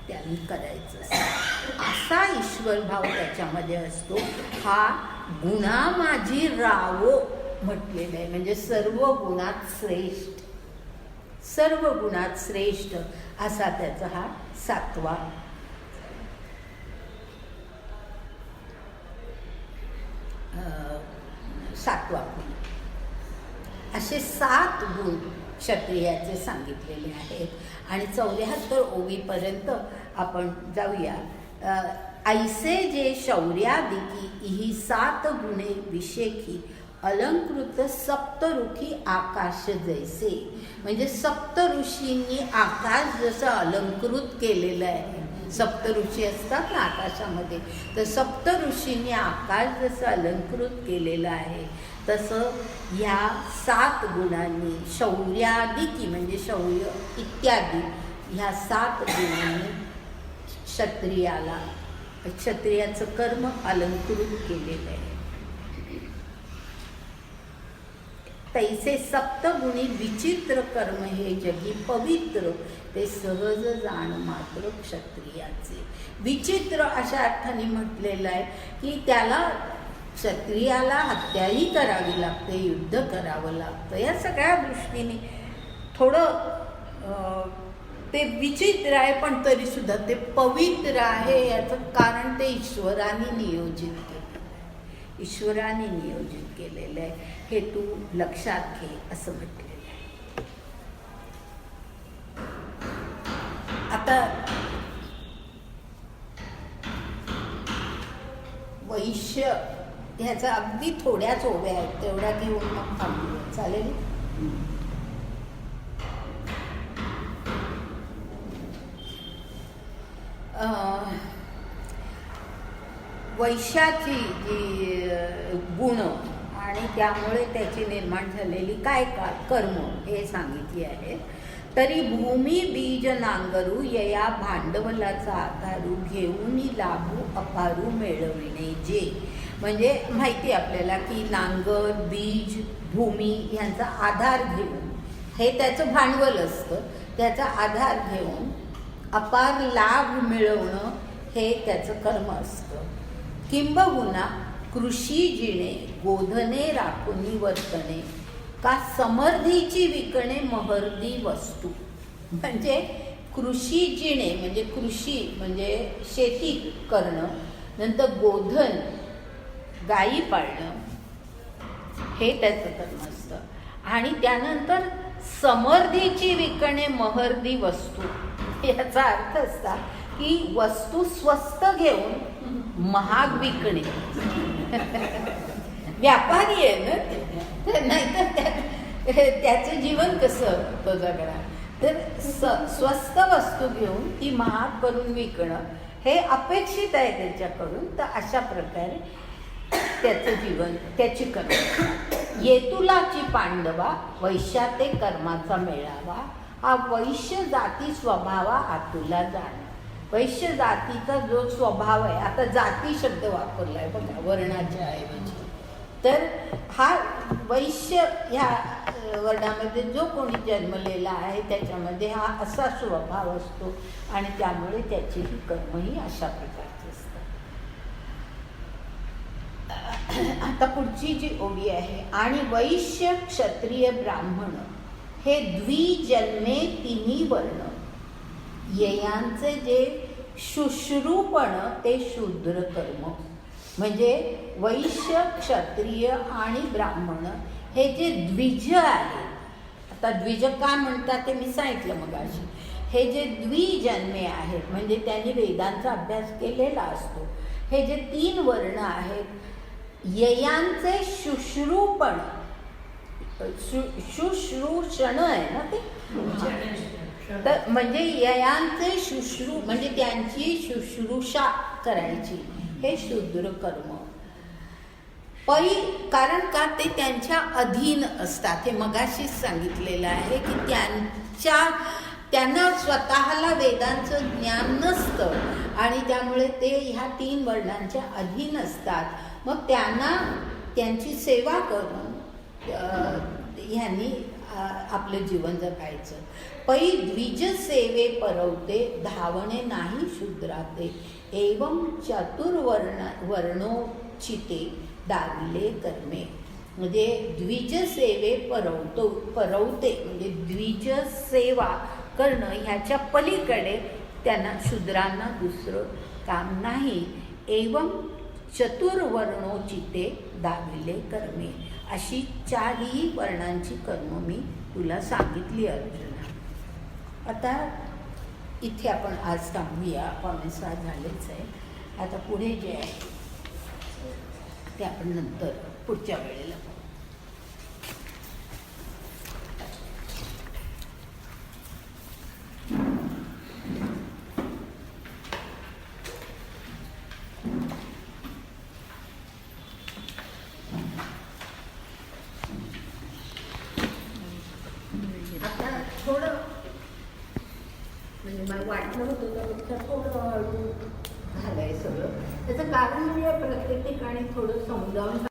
त्यांनी करायचं असतं. असा ईश्वर भाव त्याच्यामध्ये असतो. हा गुणा माझी रावो म्हटलेलं आहे, म्हणजे सर्व गुणात श्रेष्ठ, सर्व गुणात श्रेष्ठ असा त्याचा हा सातवा गुण. असे 7 गुण क्षत्रियाचे सांगितलेले आहेत आणि 74 ओवीपर्यंत आपण जाऊया. ऐसे जे शौर्यादिकी ही 7 गुणे विशेखी अलंकृत सप्तऋषी आकाश जैसे, म्हणजे सप्तऋषींनी आकाश जसं अलंकृत केलेलं आहे. सप्तऋषी असतात ना आकाशामध्ये, तर सप्तऋषींनी आकाश जसं अलंकृत केलेलं आहे तसं ह्या 7 गुणांनी शौर्यादिकी म्हणजे शौर्य इत्यादी ह्या 7 गुणांनी क्षत्रियाचं कर्म अलंकृत केलेलं आहे. तैसे सप्तगुणी विचित्र कर्म हे जगी पवित्र, ते सहज जाण मात्र क्षत्रियाचे. विचित्र अशा अर्थाने म्हटलेलं आहे की त्याला क्षत्रियाला हत्याही करावी लागते, युद्ध करावं लागतं. या सगळ्या दृष्टीने थोडं ते विचित्र आहे, पण तरीसुद्धा ते पवित्र आहे. याचं कारण ते ईश्वराने नियोजित केलेलं आहे, ईश्वराने नियोजित केलेलं आहे. हे तू लक्षात घे असं म्हटलेलं आहे. आता वैश्य ह्याचा अगदी थोड्याच ओव्या आहेत, तेवढ्या घेऊन मग थांबूया, चालेल? वैश्याची जी गुण आणि त्यामुळे त्याची निर्माण झालेली काय कर्म हे सांगितली आहे. तरी भूमी बीज नांगरू यया भांडवलाचा आधारू घेऊन लाभू अपारू मिळविणे जे, म्हणजे माहिती आपल्याला की नांगर, बीज, भूमी यांचा आधार घेऊन, हे त्याचं भांडवल असतं, त्याचा आधार घेऊन अपार लाभ मिळवणं हे त्याचं कर्म असतं. किंबहुना कृषी जिणे गोधने राखुनी वर्तणे का समर्थीची विकणे महर्दी वस्तू, म्हणजे कृषी जिणे म्हणजे कृषी म्हणजे शेती करणं, नंतर गोधन गायी पाळणं हे त्याचं कर्म असतं आणि त्यानंतर समर्थीची विकणे महर्दी वस्तू. याचा अर्थ असा की वस्तू स्वस्त घेऊन महाग विकणे. व्यापारी आहे ना, नाहीतर त्याचं जीवन कसं तो जगणार. तर स्वस्त वस्तू घेऊन ती महाग करून विकणं हे अपेक्षित आहे त्याच्याकडून. तर अशा प्रकारे त्याचं जीवन, त्याची कर्म. येतुलाची पांडवा वैश्याते कर्माचा मेळावा, हा वैश्य जाती स्वभावा आतुला जाणं. वैश्य जातीचा जो स्वभाव आहे, आता जाती शब्द वापरला आहे बघा वर्णाच्या ऐवजी, तर हा वैश्य ह्या वर्णामध्ये जो कोणी जन्मलेला आहे त्याच्यामध्ये हा असा स्वभाव असतो आणि त्यामुळे त्याचीही कर्मही अशा प्रकारची असतात. आता पुढची जी ओवी आहे, आणि वैश्य क्षत्रिय ब्राह्मण हे द्विजन्मे तिन्ही वर्ण ययांचे जे शुश्रूपण ते शूद्र कर्म. म्हणजे वैश्य, क्षत्रिय आणि ब्राह्मण हे जे द्विज आहेत, आता द्विज का म्हणतात ते मी सांगितलं मगाशी. हे जे द्विजन्मे आहेत म्हणजे त्यांनी वेदांचा अभ्यास केलेला असतो, हे जे 3 वर्ण आहेत, ययांचे शुश्रूपण, शुश्रूषण आहे ना ते, तर म्हणजे ययांचे शुश्रू म्हणजे त्यांची शुश्रूषा करायची, हे शूद्र कर्म. कारण का ते त्यांच्या अधीन असतात. हे मगाशीच सांगितलेलं आहे की त्यांना स्वतःला वेदांचं ज्ञान नसतं आणि त्यामुळे ते ह्या 3 वर्णांच्या अधीन असतात. मग त्यांना त्यांची सेवा करून ह्यांनी आपलं जीवन जगायचं. पै द्विज सेवे परवते धावणे नाही शूद्राते, एवं वर्णोचिते दाविले कर्मे. म्हणजे द्विज सेवे परवते म्हणजे द्विज सेवा करणं ह्याच्या पलीकडे त्यांना शूद्रांना दुसरं काम नाही. एवं चतुर्वर्णोचिते दाविले कर्मे. अशी 4ही वर्णांची कर्म मी तुला सांगितली अर्जुना. आता इथे आपण आज थांबूया, 5:15 झालेच आहे. आता पुढे जे आहे ते आपण नंतर पुढच्या वेळेला पाहू. आता थोडं म्हणजे मला वाटलं होतं तर थोडं हळू झालंय सगळं. त्याचं कारण म्हणजे प्रत्येक ठिकाणी थोडं समजावून